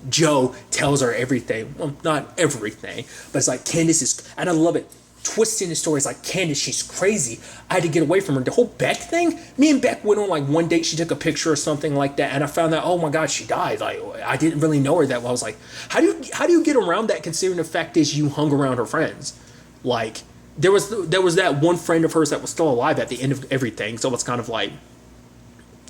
S1: Joe tells her everything. Well, not everything, but it's like, Candace is, and I love it, twisting the story. It's like, Candace, she's crazy. I had to get away from her. The whole Beck thing, me and Beck went on, like, one date. She took a picture or something like that, and I found out, oh my God, she died. Like, I didn't really know her that well. I was like, how do you get around that, considering the fact is you hung around her friends? Like, there was that one friend of hers that was still alive at the end of everything. So it's kind of like,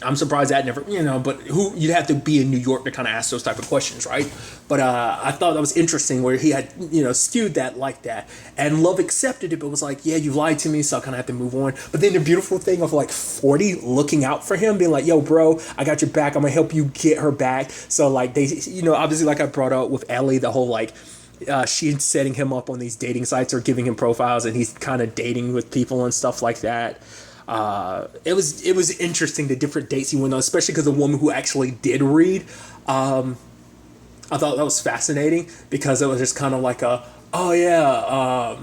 S1: I'm surprised that never, you know, but you'd have to be in New York to kind of ask those type of questions, right? But I thought that was interesting where he had, you know, skewed that like that. And Love accepted it, but was like, yeah, you lied to me, so I kind of have to move on. But then the beautiful thing of, like, 40 looking out for him, being like, yo, bro, I got your back. I'm going to help you get her back. So, like, they, you know, obviously, like I brought up with Ellie, the whole, like, she's setting him up on these dating sites or giving him profiles, and he's kind of dating with people and stuff like that. It was interesting, the different dates he went on, especially because a woman who actually did read. I thought that was fascinating because it was just kind of like a, oh yeah,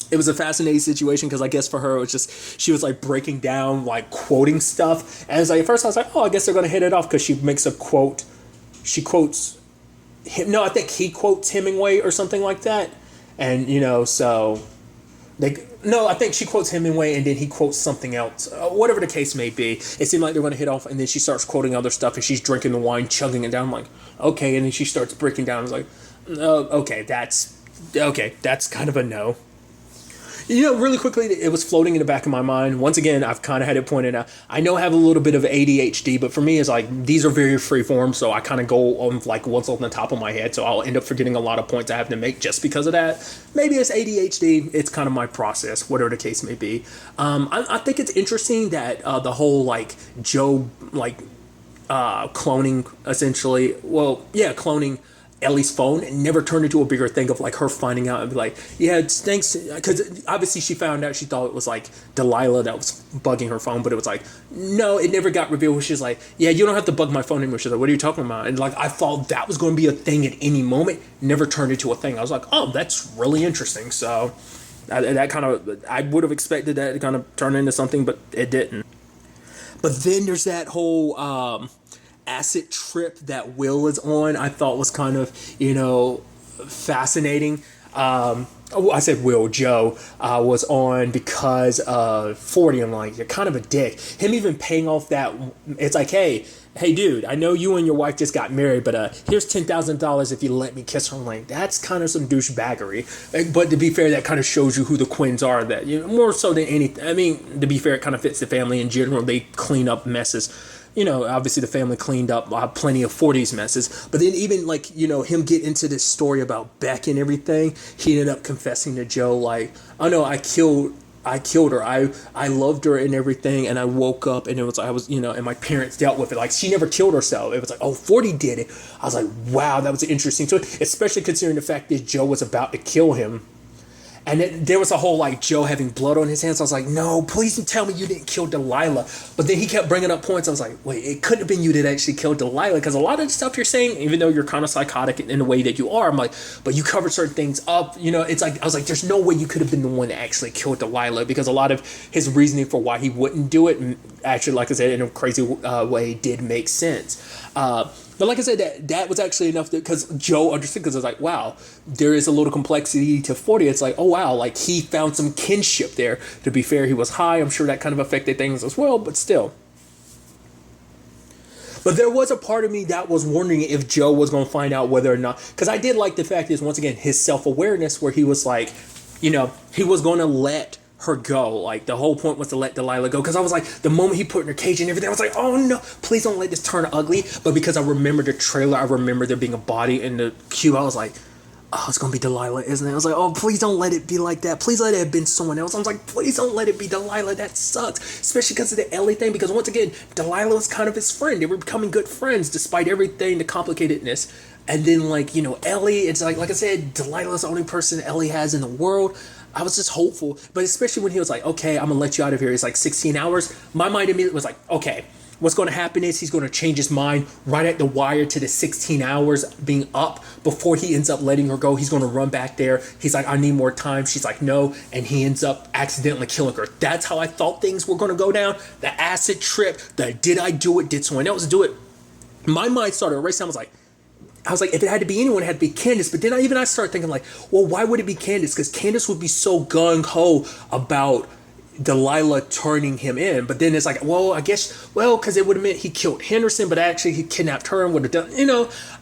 S1: it was a fascinating situation because I guess for her it was just she was like breaking down like quoting stuff, and it's like at first I was like, oh, I guess they're gonna hit it off because she makes a quote, she quotes him, no, I think he quotes Hemingway or something like that, and so they, no, I think she quotes Hemingway and then he quotes something else, whatever the case may be. It seemed like they're gonna hit off, and then she starts quoting other stuff and she's drinking the wine, chugging it down. I'm like, okay, and then she starts breaking down. I was like, okay, that's kind of a no. Really quickly, it was floating in the back of my mind. Once again, I've kind of had it pointed out. I know I have a little bit of ADHD, but for me, it's like these are very free form, so I kind of go on like what's on the top of my head, so I'll end up forgetting a lot of points I have to make just because of that. Maybe it's ADHD. It's kind of my process, whatever the case may be. I think it's interesting that the whole like Joe like cloning essentially. Well, yeah, cloning Ellie's phone and never turned into a bigger thing of like her finding out and be like, yeah, thanks, because obviously she found out, she thought it was like Delilah that was bugging her phone, but it was like, no, it never got revealed. She's like, yeah, you don't have to bug my phone anymore. She's like, what are you talking about? And like I thought that was going to be a thing at any moment, never turned into a thing. I was like, oh, that's really interesting. So that kind of, I would have expected that to kind of turn into something, but it didn't. But then there's that whole acid trip that Will is on. I thought was kind of, fascinating. I said Will, Joe was on because of 40. I'm like, you're kind of a dick. Him even paying off that, it's like, hey, dude, I know you and your wife just got married, but here's $10,000 if you let me kiss her. I'm like, that's kind of some douchebaggery. But to be fair, that kind of shows you who the Quinns are. That more so than anything. I mean, to be fair, it kind of fits the family in general. They clean up messes. Obviously the family cleaned up plenty of 40s messes. But then even like, him get into this story about Beck and everything, he ended up confessing to Joe like, oh no, I killed her. I loved her and everything. And I woke up and it was, and my parents dealt with it. Like she never killed herself. It was like, oh, 40 did it. I was like, wow, that was interesting. So especially considering the fact that Joe was about to kill him. And there was a whole like Joe having blood on his hands. I was like, no, please don't tell me you didn't kill Delilah. But then he kept bringing up points. I was like, wait, it couldn't have been you that actually killed Delilah. Because a lot of the stuff you're saying, even though you're kind of psychotic in the way that you are, I'm like, but you covered certain things up. It's like, I was like, there's no way you could have been the one that actually killed Delilah. Because a lot of his reasoning for why he wouldn't do it, actually, like I said, in a crazy way, did make sense. But like I said, that was actually enough because Joe understood, because I was like, wow, there is a little complexity to 40. It's like, oh, wow, like he found some kinship there. To be fair, he was high. I'm sure that kind of affected things as well, but still. But there was a part of me that was wondering if Joe was going to find out whether or not, because I did like the fact is, once again, his self-awareness where he was like, he was going to let her go. Like the whole point was to let Delilah go, because I was like, the moment he put in her cage and everything, I was like, oh no, please don't let this turn ugly. But because I remember the trailer, I remember there being a body in the cube, I was like, oh, it's gonna be Delilah, isn't it? I was like, oh, please don't let it be like that. Please let it have been someone else. I was like, please don't let it be Delilah. That sucks, especially because of the Ellie thing, because once again, Delilah was kind of his friend. They were becoming good friends despite everything, the complicatedness. And then Ellie, it's like I said, Delilah's the only person Ellie has in the world. I was just hopeful, but especially when he was like, okay, I'm gonna let you out of here. It's like 16 hours. My mind immediately was like, okay, what's going to happen is he's going to change his mind right at the wire to the 16 hours being up before he ends up letting her go. He's going to run back there. He's like, I need more time. She's like, no. And he ends up accidentally killing her. That's how I thought things were going to go down. The acid trip, the did I do it? Did someone else do it? My mind started racing. I was like, if it had to be anyone, it had to be Candace. But then I started thinking like, well, why would it be Candace? Because Candace would be so gung-ho about Delilah turning him in. But then it's like, well, I guess, because it would have meant he killed Henderson, but actually he kidnapped her and would have done,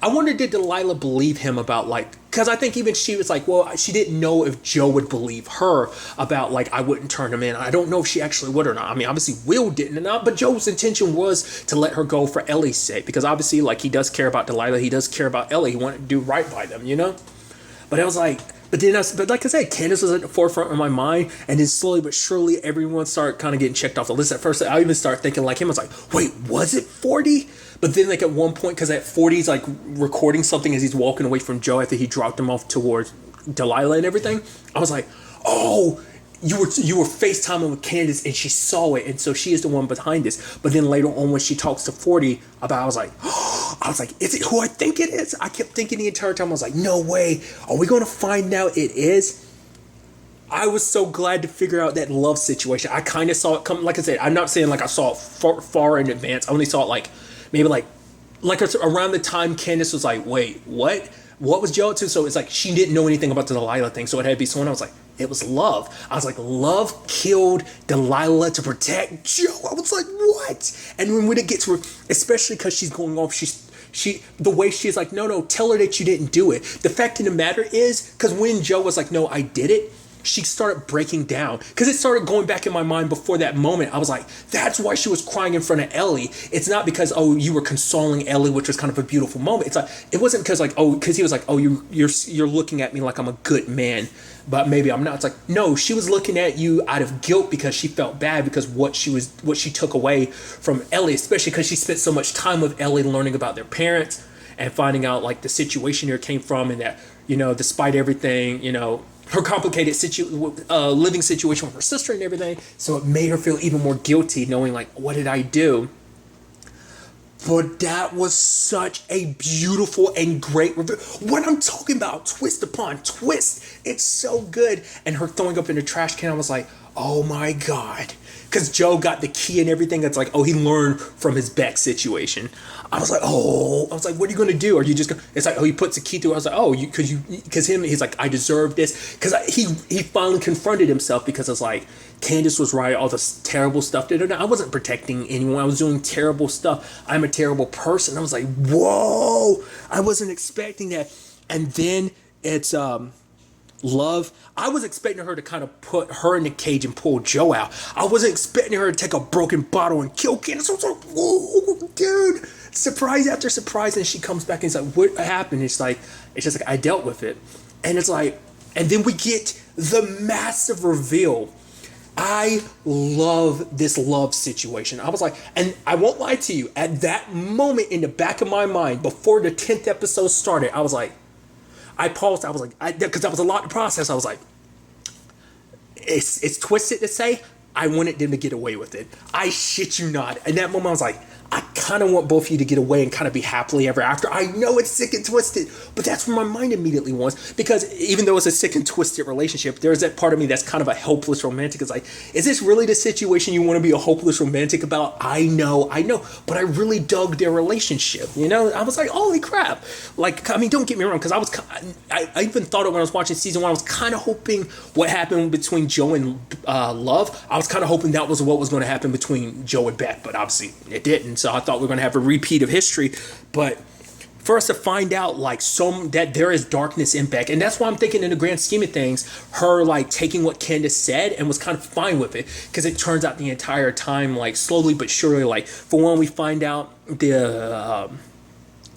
S1: I wonder, did Delilah believe him about because I think even she was like, well, she didn't know if Joe would believe her about I wouldn't turn him in. I don't know if she actually would or not. I mean, obviously Will didn't, but Joe's intention was to let her go for Ellie's sake, because obviously he does care about Delilah. He does care about Ellie. He wanted to do right by them, But I was like, but like I said, Candace was at the forefront of my mind, and then slowly but surely everyone started kind of getting checked off the list. At first, I even started thinking like him. I was like, wait, was it 40? But then at one point, because at 40 he's recording something as he's walking away from Joe after he dropped him off towards Delilah and everything, I was like, oh, you were FaceTiming with Candace and she saw it, and so she is the one behind this. But then later on when she talks to 40 about, I was like, is it who I think it is? I kept thinking the entire time, I was like, no way. Are we going to find out it is? I was so glad to figure out that love situation. I kind of saw it come. Like I said, I'm not saying like I saw it far in advance. I only saw it like maybe like around the time Candace was like, wait, what? What was Joe up to? So it's like she didn't know anything about the Delilah thing. So it had to be someone. I was like, it was Love. I was like, Love killed Delilah to protect Joe. I was like, what? And when it gets, especially because she's going off, the way she's like, no, tell her that you didn't do it. The fact of the matter is, because when Joe was like, no, I did it, she started breaking down, because it started going back in my mind before that moment. I was like, that's why she was crying in front of Ellie. It's not because, oh, you were consoling Ellie, which was kind of a beautiful moment. It's like, it wasn't because like, oh, because he was like, oh, you're looking at me like I'm a good man, but maybe I'm not. It's like, no, she was looking at you out of guilt because she felt bad because what she took away from Ellie, especially because she spent so much time with Ellie learning about their parents and finding out like the situation here came from, and that, despite everything, her complicated living situation with her sister and everything. So it made her feel even more guilty, knowing like, what did I do? But that was such a beautiful and great reveal. What I'm talking about, twist upon twist. It's so good. And her throwing up in the trash can, I was like, oh my God. Because Joe got the key and everything. That's like, oh, he learned from his Beck situation. I was like, what are you going to do? Are you just going to, it's like, oh, he puts a key through. I was like, oh, he's like, I deserve this. Because he finally confronted himself, because it's like, Candace was right, all this terrible stuff. I wasn't protecting anyone. I was doing terrible stuff. I'm a terrible person. I was like, whoa, I wasn't expecting that. And then it's, Love. I was expecting her to kind of put her in the cage and pull Joe out. I wasn't expecting her to take a broken bottle and kill Candace. I was like, whoa, dude. Surprise after surprise. And she comes back and it's like, what happened? It's just like, I dealt with it. And it's like, and then we get the massive reveal. I love this Love situation. I was like, and I won't lie to you, at that moment in the back of my mind, before the 10th episode started, I was like, I paused. I was like, because that was a lot to process. I was like, it's twisted to say, I wanted them to get away with it. I shit you not. In that moment, I was like, I kind of want both of you to get away and kind of be happily ever after. I know it's sick and twisted, but that's where my mind immediately wants. Because even though it's a sick and twisted relationship, there's that part of me that's kind of a hopeless romantic. It's like, is this really the situation you want to be a hopeless romantic about? I know, but I really dug their relationship. I was like, holy crap. Like, I mean, don't get me wrong, because I even thought it when I was watching season 1. I was kind of hoping what happened between Joe and Love. I was kind of hoping that was what was going to happen between Joe and Beck, but obviously it didn't. So I thought we were going to have a repeat of history. But for us to find out like that there is darkness in Beck, and that's why I'm thinking in the grand scheme of things, her like taking what Candace said and was kind of fine with it, because it turns out the entire time, like slowly but surely, like for one, we find out the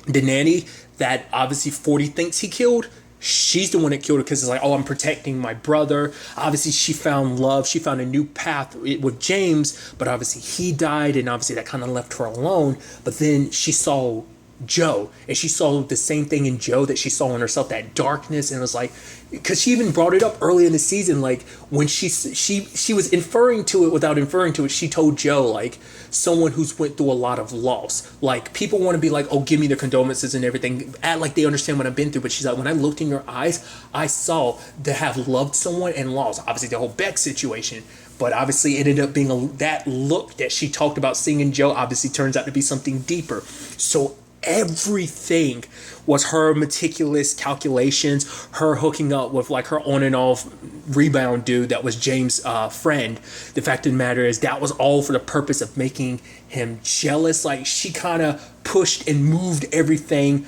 S1: nanny that obviously 40 thinks he killed. She's the one that killed her, because it's like, oh, I'm protecting my brother. Obviously, she found Love. She found a new path with James, but obviously he died, and obviously that kind of left her alone. But then she saw Joe, and she saw the same thing in Joe that she saw in herself, that darkness. And it was like, because she even brought it up early in the season, like when she was inferring to it without inferring to it. She told Joe, like, someone who's went through a lot of loss, like people want to be like, oh, give me their condolences and everything, act like they understand what I've been through. But she's like, when I looked in your eyes, I saw to have loved someone and lost. Obviously the whole Beck situation, but obviously it ended up being that look that she talked about seeing in Joe obviously turns out to be something deeper. So everything was her meticulous calculations, her hooking up with like her on and off rebound dude that was James' friend. The fact of the matter is that was all for the purpose of making him jealous. Like she kind of pushed and moved everything.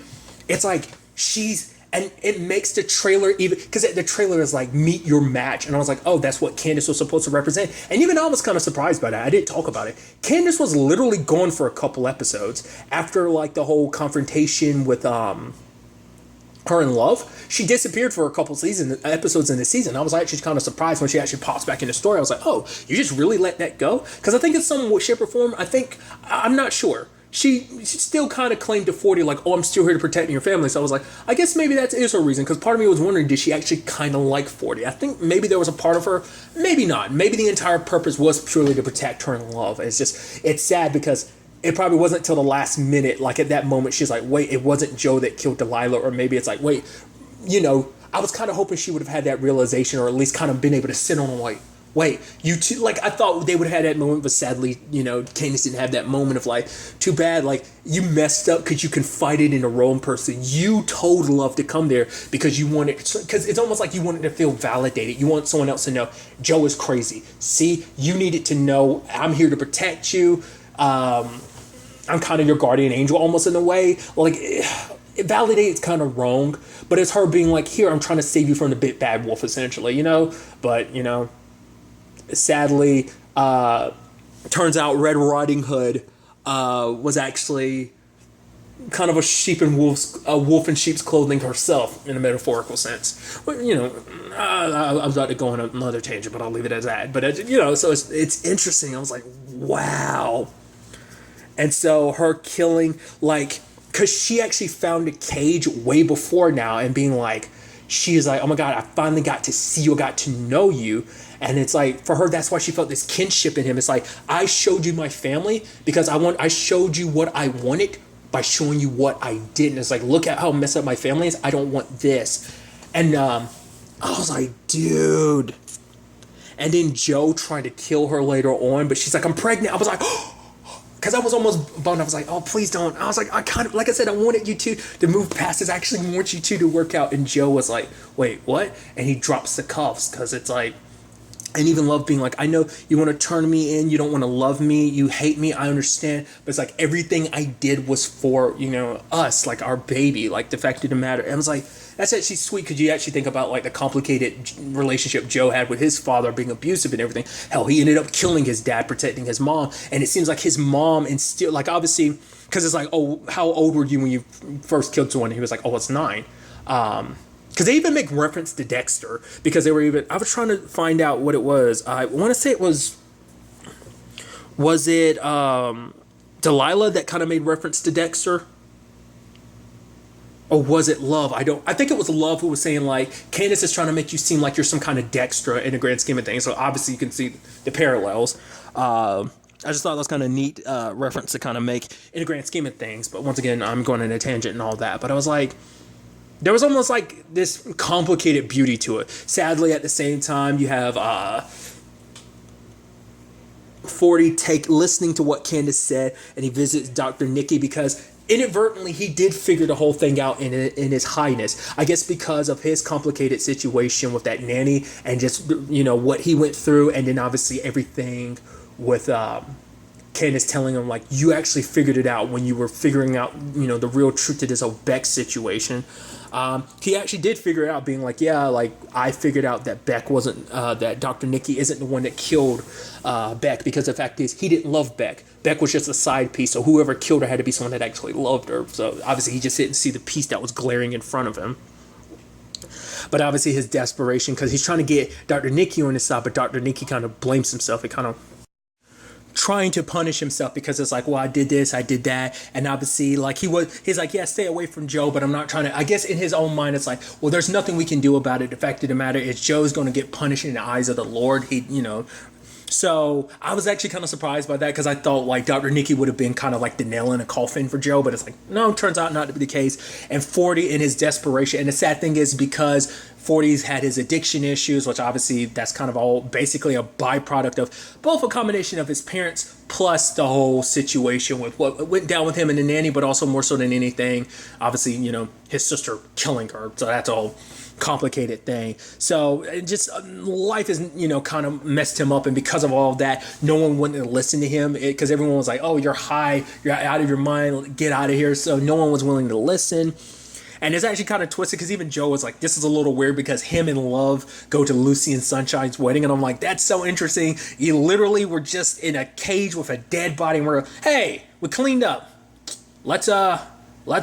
S1: It's like and it makes the trailer even, because the trailer is like, meet your match. And I was like, oh, that's what Candace was supposed to represent. And even I was kind of surprised by that. I didn't talk about it. Candace was literally gone for a couple episodes after like the whole confrontation with her and Love. She disappeared for a couple episodes in the season. I was actually kind of surprised when she actually pops back in the story. I was like, oh, you just really let that go? Because I think in some shape or form, I'm not sure, she still kind of claimed to 40 like, oh, I'm still here to protect your family. So I was like, I guess maybe that is her reason, because part of me was wondering, did she actually kind of like 40? I think maybe there was a part of her, maybe not. Maybe the entire purpose was purely to protect her and love. It's sad because it probably wasn't till the last minute, like at that moment, she's like, wait, it wasn't Joe that killed Delilah, or maybe it's like, wait, I was kind of hoping she would have had that realization, or at least kind of been able to sit on like, wait, you two, like, I thought they would have had that moment, but sadly, Candace didn't have that moment of like, too bad, like, you messed up because you confided in the wrong person. You told love to come there because you wanted, because it's almost like you wanted to feel validated. You want someone else to know, Joe is crazy. See, you needed to know, I'm here to protect you. I'm kind of your guardian angel almost in a way. Like, it validates kind of wrong, but it's her being like, here, I'm trying to save you from the big bad wolf, essentially, but, sadly, turns out Red Riding Hood was actually kind of a wolf in sheep's clothing herself, in a metaphorical sense. But, I was about to go on another tangent, but I'll leave it as that. But so it's interesting. I was like, wow. And so her killing, like, because she actually found a cage way before now, and being like, she's like, oh my God, I finally got to see you, I got to know you. And it's like, for her, that's why she felt this kinship in him. It's like, I showed you my family because I showed you what I wanted by showing you what I didn't. It's like, look at how messed up my family is. I don't want this. And I was like, dude. And then Joe tried to kill her later on, but she's like, I'm pregnant. I was like, because I was almost bummed. I was like, oh, please don't. I was like, I kind of, like I said, I wanted you two to move past this. I actually want you two to work out. And Joe was like, wait, what? And he drops the cuffs, because it's like, and even Love being like, I know you want to turn me in, you don't want to love me, you hate me, I understand, but it's like, everything I did was for, us, like our baby, like the fact of the matter. And I was like, that's actually sweet, because you actually think about like the complicated relationship Joe had with his father being abusive and everything. Hell, he ended up killing his dad, protecting his mom, and it seems like his mom instilled, like, obviously, because it's like, oh, how old were you when you first killed someone? And he was like, oh, it's 9. Because they even make reference to Dexter, because I was trying to find out what it was. I want to say it was it Delilah that kind of made reference to Dexter? Or was it Love? I think it was Love who was saying like, Candace is trying to make you seem like you're some kind of Dexter in the grand scheme of things. So obviously you can see the parallels. I just thought that was kind of neat reference to kind of make in the grand scheme of things. But once again, I'm going on a tangent and all that. But I was like, there was almost like this complicated beauty to it. Sadly, at the same time, you have 40 listening to what Candace said, and he visits Dr. Nikki because inadvertently he did figure the whole thing out in his highness. I guess because of his complicated situation with that nanny and just, what he went through, and then obviously everything with Candace telling him, like, you actually figured it out when you were figuring out, the real truth to this whole Beck situation. He actually did figure it out, being like, yeah, like, I figured out that Beck wasn't, that Dr. Nikki isn't the one that killed Beck, because the fact is, he didn't love Beck. Beck was just a side piece, so whoever killed her had to be someone that actually loved her. So obviously he just didn't see the piece that was glaring in front of him. But obviously his desperation, because he's trying to get Dr. Nikki on his side, but Dr. Nikki kind of blames himself. He kind of trying to punish himself, because it's like, well, I did this, I did that, and obviously, like, he's like, yeah, stay away from Joe, but I'm not trying to. I guess in his own mind, it's like, well, there's nothing we can do about it. The fact of the matter is, Joe's going to get punished in the eyes of the Lord. So I was actually kind of surprised by that, because I thought like Dr. Nikki would have been kind of like the nail in a coffin for Joe, but it's like, no, turns out not to be the case. And 40 in his desperation, and the sad thing is, because 40's had his addiction issues, which obviously that's kind of all basically a byproduct of both a combination of his parents plus the whole situation with what went down with him and the nanny, but also more so than anything, obviously, his sister killing her. So that's a whole complicated thing. So it just life is, kind of messed him up. And because of all of that, no one wanted to listen to him, because everyone was like, oh, you're high, you're out of your mind, get out of here. So no one was willing to listen. And it's actually kind of twisted, because even Joe was like, this is a little weird, because him and Love go to Lucy and Sunshine's wedding. And I'm like, that's so interesting. You literally were just in a cage with a dead body, and we're, hey, we cleaned up. Let's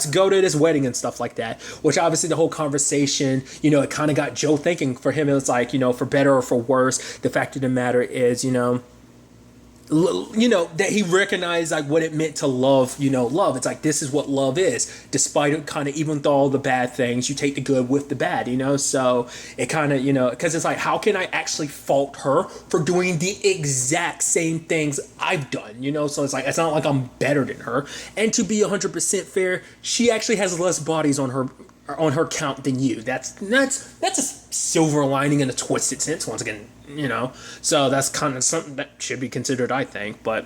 S1: go to this wedding and stuff like that. Which obviously the whole conversation, it kind of got Joe thinking. For him, it was like, for better or for worse, the fact of the matter is, that he recognized like what it meant to love, love. It's like, this is what love is, despite it kind of, even though all the bad things, you take the good with the bad, so it kind of, because it's like, how can I actually fault her for doing the exact same things I've done, so it's like, it's not like I'm better than her. And to be 100% fair, she actually has less bodies on her count than you. That's a silver lining in a twisted sense, once again, so that's kind of something that should be considered, I think. But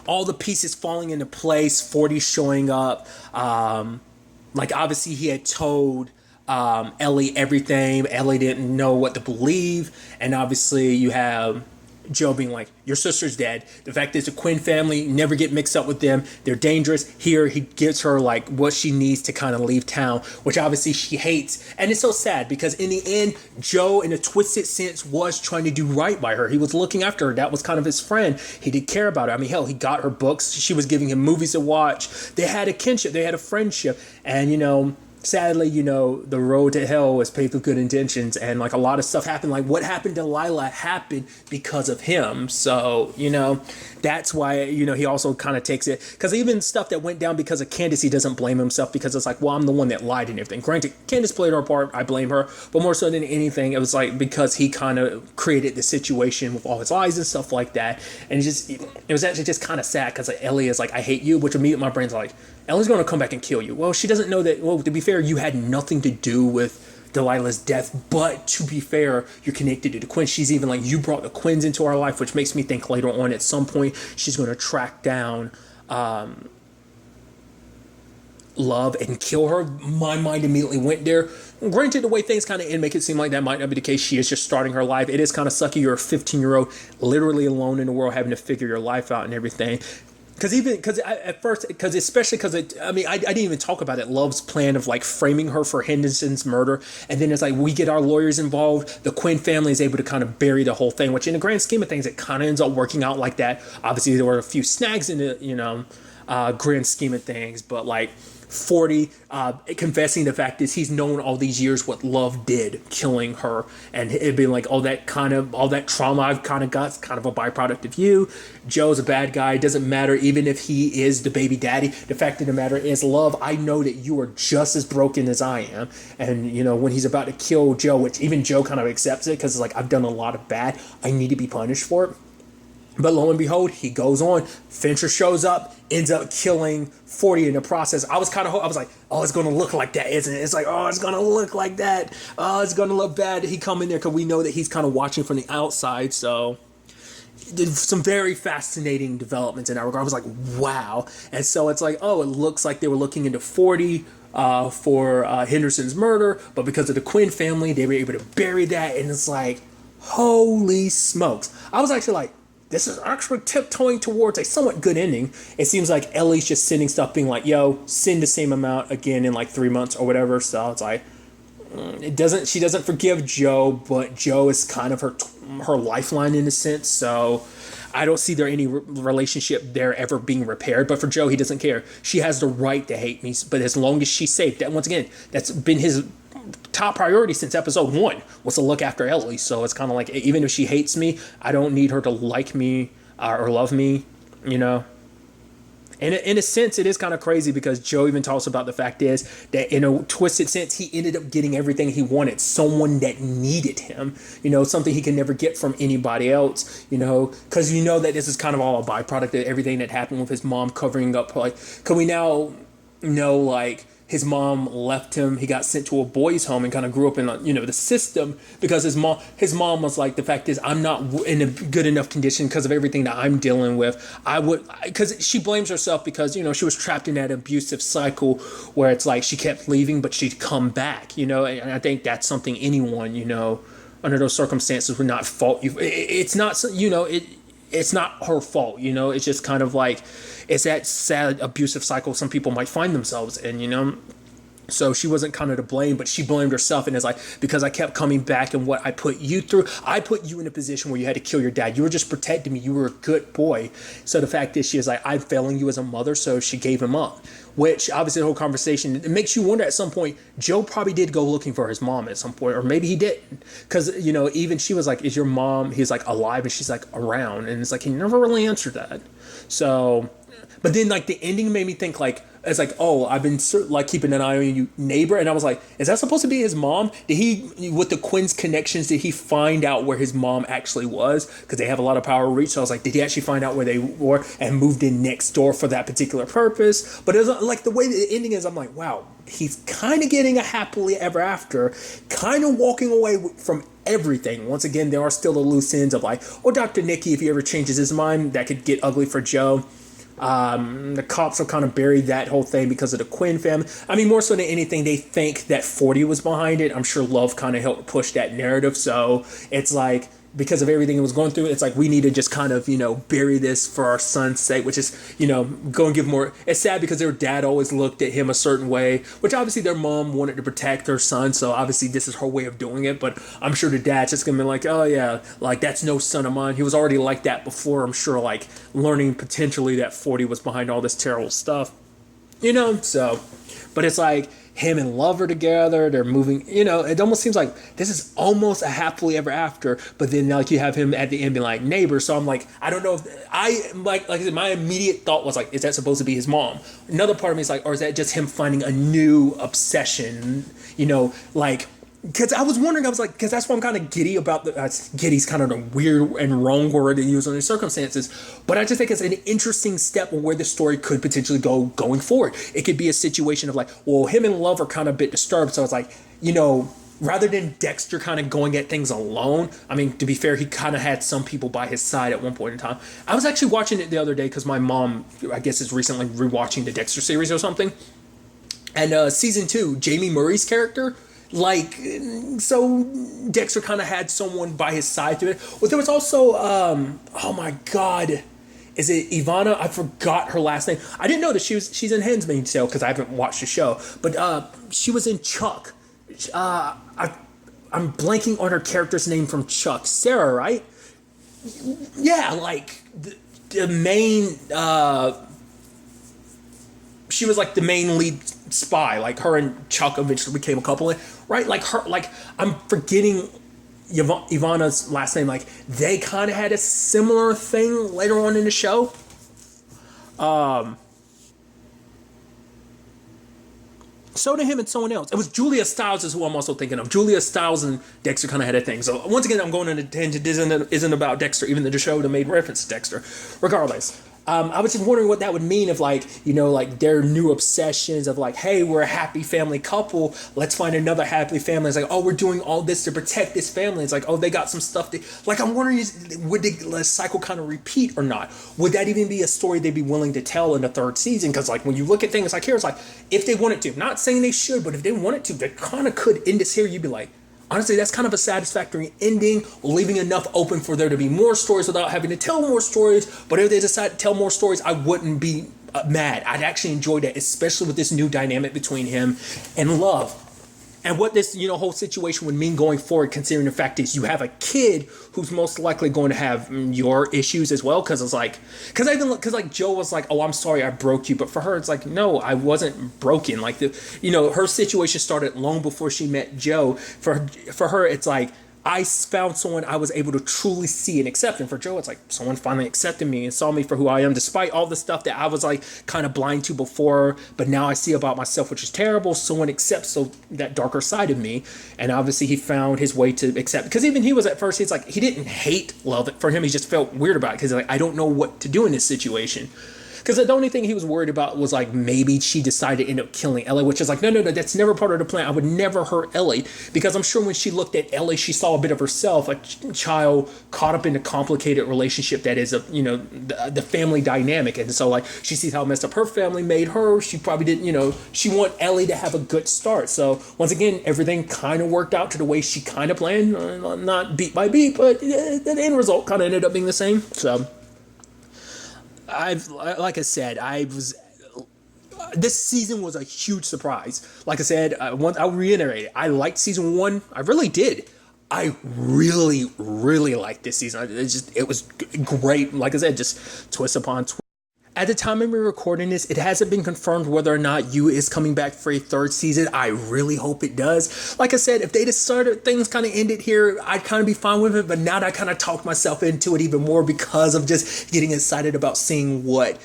S1: all the pieces falling into place, 40 showing up, like obviously he had told Ellie everything. Ellie didn't know what to believe, and obviously you have Joe being like, your sister's dead. The fact is, the Quinn family, never get mixed up with them. They're dangerous. Here, he gives her like what she needs to kind of leave town, which obviously she hates. And it's so sad because in the end, Joe, in a twisted sense, was trying to do right by her. He was looking after her. That was kind of his friend. He did care about her. I mean, hell, he got her books. She was giving him movies to watch. They had a kinship. They had a friendship. And, sadly, the road to hell was paved with good intentions, and like a lot of stuff happened. Like what happened to Lila happened because of him. So, that's why, he also kind of takes it, because even stuff that went down because of Candace, he doesn't blame himself, because it's like, well, I'm the one that lied and everything. Granted, Candace played her part, I blame her, but more so than anything, it was like because he kind of created the situation with all his lies and stuff like that. And it was actually just kind of sad, because like Ellie is like, I hate you, which immediately my brain's like, Ellie's going to come back and kill you. Well, she doesn't know that. Well, to be fair, you had nothing to do with Delilah's death, but to be fair, you're connected to the Quinn. She's even like, you brought the Quinns into our life, which makes me think later on at some point she's going to track down Love and kill her. My mind immediately went there. Granted, the way things kind of end make it seem like that might not be the case. She is just starting her life. It is kind of sucky. You're a 15-year-old, literally alone in the world, having to figure your life out and everything. Especially because I didn't even talk about it. Love's plan of like framing her for Henderson's murder, and then it's like we get our lawyers involved. The Quinn family is able to kind of bury the whole thing, which in the grand scheme of things, it kind of ends up working out like that. Obviously, there were a few snags in the grand scheme of things, but like 40 confessing the fact is he's known all these years what Love did, killing her, and it'd be like all that trauma I've kind of got is kind of a byproduct of you. Joe's a bad guy. It doesn't matter even if he is the baby daddy. The fact of the matter is, Love, I know that you are just as broken as I am. And when he's about to kill Joe, which even Joe kind of accepts it, because it's like, I've done a lot of bad, I need to be punished for it. But lo and behold, he goes on. Fincher shows up, ends up killing 40 in the process. I was like, oh, it's going to look like that, isn't it? It's like, oh, it's going to look like that. Oh, it's going to look bad. He come in there because we know that he's kind of watching from the outside. So did some very fascinating developments in that regard. I was like, wow. And so it's like, oh, it looks like they were looking into 40 for Henderson's murder. But because of the Quinn family, they were able to bury that. And it's like, holy smokes. I was actually like, this is actually tiptoeing towards a somewhat good ending. It seems like Ellie's just sending stuff being like, yo, send the same amount again in like 3 months or whatever. So it's like, she doesn't forgive Joe, but Joe is kind of her lifeline in a sense. So I don't see there any relationship there ever being repaired. But for Joe, he doesn't care. She has the right to hate me, but as long as she's safe, that once again, that's been his top priority since episode 1 was to look after Ellie. So it's kind of like, even if she hates me, I don't need her to like me or love me, And in a sense, it is kind of crazy because Joe even talks about the fact is that in a twisted sense, he ended up getting everything he wanted. Someone that needed him, something he can never get from anybody else, because that this is kind of all a byproduct of everything that happened with his mom covering up. Like, can we now know, like, his mom left him. He got sent to a boys' home and kind of grew up in, the system because his mom was like, the fact is, I'm not in a good enough condition because of everything that I'm dealing with. Because she blames herself because, she was trapped in that abusive cycle where it's like she kept leaving, but she'd come back, and I think that's something anyone, under those circumstances would not fault you. It's not, it's not her fault, it's just kind of like, it's that sad abusive cycle some people might find themselves in, So she wasn't kind of to blame, but she blamed herself, and it's like, because I kept coming back and what I put you through, I put you in a position where you had to kill your dad. You were just protecting me. You were a good boy. So the fact is, she was like, I'm failing you as a mother, so she gave him up. Which obviously the whole conversation, it makes you wonder at some point, Joe probably did go looking for his mom at some point, or maybe he didn't. Because, even she was like, is your mom, he's like alive, and she's like around. And it's like, he never really answered that. So, but then like the ending made me think like, it's like, oh, I've been like keeping an eye on you, neighbor. And I was like, is that supposed to be his mom? Did he, with the Quinn's connections, did he find out where his mom actually was? Because they have a lot of power reach. So I was like, did he actually find out where they were and moved in next door for that particular purpose? But it was like the way the ending is, I'm like, wow, he's kind of getting a happily ever after, kind of walking away from everything. Once again, there are still the loose ends of like, oh, Dr. Nicky, if he ever changes his mind, that could get ugly for Joe. The cops have kind of buried that whole thing because of the Quinn family. I mean, more so than anything, they think that 40 was behind it. I'm sure Love kind of helped push that narrative. So it's like, because of everything it was going through, it's like, we need to just kind of, bury this for our son's sake, which is, go and give more. It's sad because their dad always looked at him a certain way, which obviously their mom wanted to protect their son. So obviously this is her way of doing it. But I'm sure the dad's just going to be like, oh yeah, like that's no son of mine. He was already like that before. I'm sure, like learning potentially that 40 was behind all this terrible stuff, so, but it's like, him and Love are together, they're moving, it almost seems like this is almost a happily ever after, but then like you have him at the end being like neighbor. So I'm like, I don't know if like I said, my immediate thought was like, is that supposed to be his mom? Another part of me is like, or is that just him finding a new obsession, like, because I was wondering, I was like, because that's why I'm kind of giddy about giddy's kind of a weird and wrong word to use under circumstances, but I just think it's an interesting step where the story could potentially go going forward. It could be a situation of like, well, him and Love are kind of a bit disturbed, so it's like, rather than Dexter kind of going at things alone, I mean, to be fair, he kind of had some people by his side at one point in time. I was actually watching it the other day because my mom, I guess, is recently rewatching the Dexter series or something, and season 2, Jamie Murray's character, like, so Dexter kind of had someone by his side to it. Well, there was also, oh my God, is it Ivana? I forgot her last name. I didn't know that she's in Handmaid's Tale because I haven't watched the show, but she was in Chuck. I'm blanking on her character's name from Chuck. Sarah, right? Yeah, like the main. She was like the main lead spy. Like her and Chuck eventually became a couple, right? Like her, like I'm forgetting Ivana's last name. Like they kind of had a similar thing later on in the show. So did him and someone else. It was Julia Stiles is who I'm also thinking of. Julia Stiles and Dexter kind of had a thing. So once again, I'm going on a tangent. Isn't about Dexter, even though the show that made reference to Dexter. Regardless. I was just wondering what that would mean if, like, like their new obsessions of like, hey, we're a happy family couple. Let's find another happy family. It's like, oh, we're doing all this to protect this family. It's like, oh, they got some stuff. Like, I'm wondering, would the cycle kind of repeat or not? Would that even be a story they'd be willing to tell in the 3rd season? Because, like, when you look at things like here, it's like, if they wanted to, not saying they should, but if they wanted to, they kind of could end this here. You'd be like, honestly, that's kind of a satisfactory ending, leaving enough open for there to be more stories without having to tell more stories. But if they decide to tell more stories, I wouldn't be mad. I'd actually enjoy that, especially with this new dynamic between him and Love. And what this, whole situation would mean going forward, considering the fact is you have a kid who's most likely going to have your issues as well. Because it's like, because like Joe was like, oh, I'm sorry I broke you. But for her, it's like, no, I wasn't broken. Like, her situation started long before she met Joe. For her, it's like, I found someone I was able to truly see and accept. And for Joe, it's like someone finally accepted me and saw me for who I am, despite all the stuff that I was like kind of blind to before. But now I see about myself, which is terrible. Someone accepts that darker side of me. And obviously he found his way to accept, because even he was at first, he's like, he didn't hate Love. For him, he just felt weird about it because like, I don't know what to do in this situation. Because the only thing he was worried about was like maybe she decided to end up killing Ellie, which is like, no, that's never part of the plan. I would never hurt Ellie, because I'm sure when she looked at Ellie, she saw a bit of herself, a child caught up in a complicated relationship that is the family dynamic. And so like she sees how messed up her family made her. She probably didn't, she want Ellie to have a good start. So once again, everything kind of worked out to the way she kind of planned, not beat by beat, but the end result kind of ended up being the same. So like I said, I this season was a huge surprise. Like I said, I'll reiterate it. I liked season 1. I really did. I really, really liked this season. It was great. Like I said, just twist upon twist. At the time of me recording this, it hasn't been confirmed whether or not You is coming back for a 3rd season. I really hope it does. Like I said, if they just started things kind of ended here, I'd kind of be fine with it. But now that I kind of talked myself into it even more because of just getting excited about seeing what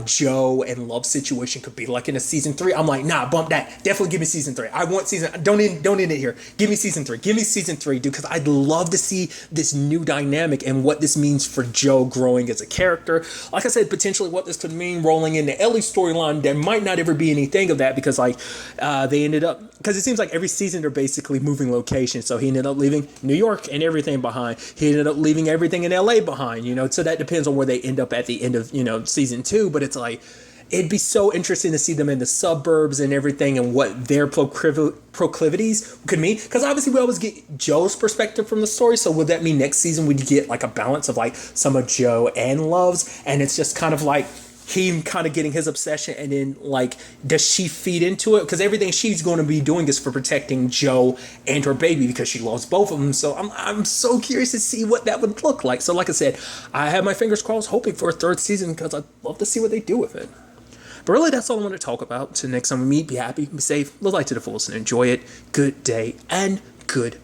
S1: Joe and Love's situation could be like in a season 3. I'm like, nah, bump that. Definitely give me season 3. I want don't end it here. Give me season 3. Give me season 3, dude, because I'd love to see this new dynamic and what this means for Joe growing as a character. Like I said, potentially what this could mean rolling in the Ellie storyline. There might not ever be anything of that because they ended up, because it seems like every season they're basically moving locations. So he ended up leaving New York and everything behind. He ended up leaving everything in LA behind, so that depends on where they end up at the end of, season 2. But it's like, it'd be so interesting to see them in the suburbs and everything and what their proclivities could mean. Because obviously we always get Joe's perspective from the story. So would that mean next season we'd get like a balance of like some of Joe and Love's? And it's just kind of like him kind of getting his obsession, and then like, does she feed into it? Because everything she's going to be doing is for protecting Joe and her baby because she loves both of them. So I'm so curious to see what that would look like. So like I said, I have my fingers crossed hoping for a 3rd season because I'd love to see what they do with it. But really, that's all I want to talk about. Till next time we meet, be happy, be safe, live life to the fullest, and enjoy it. Good day and good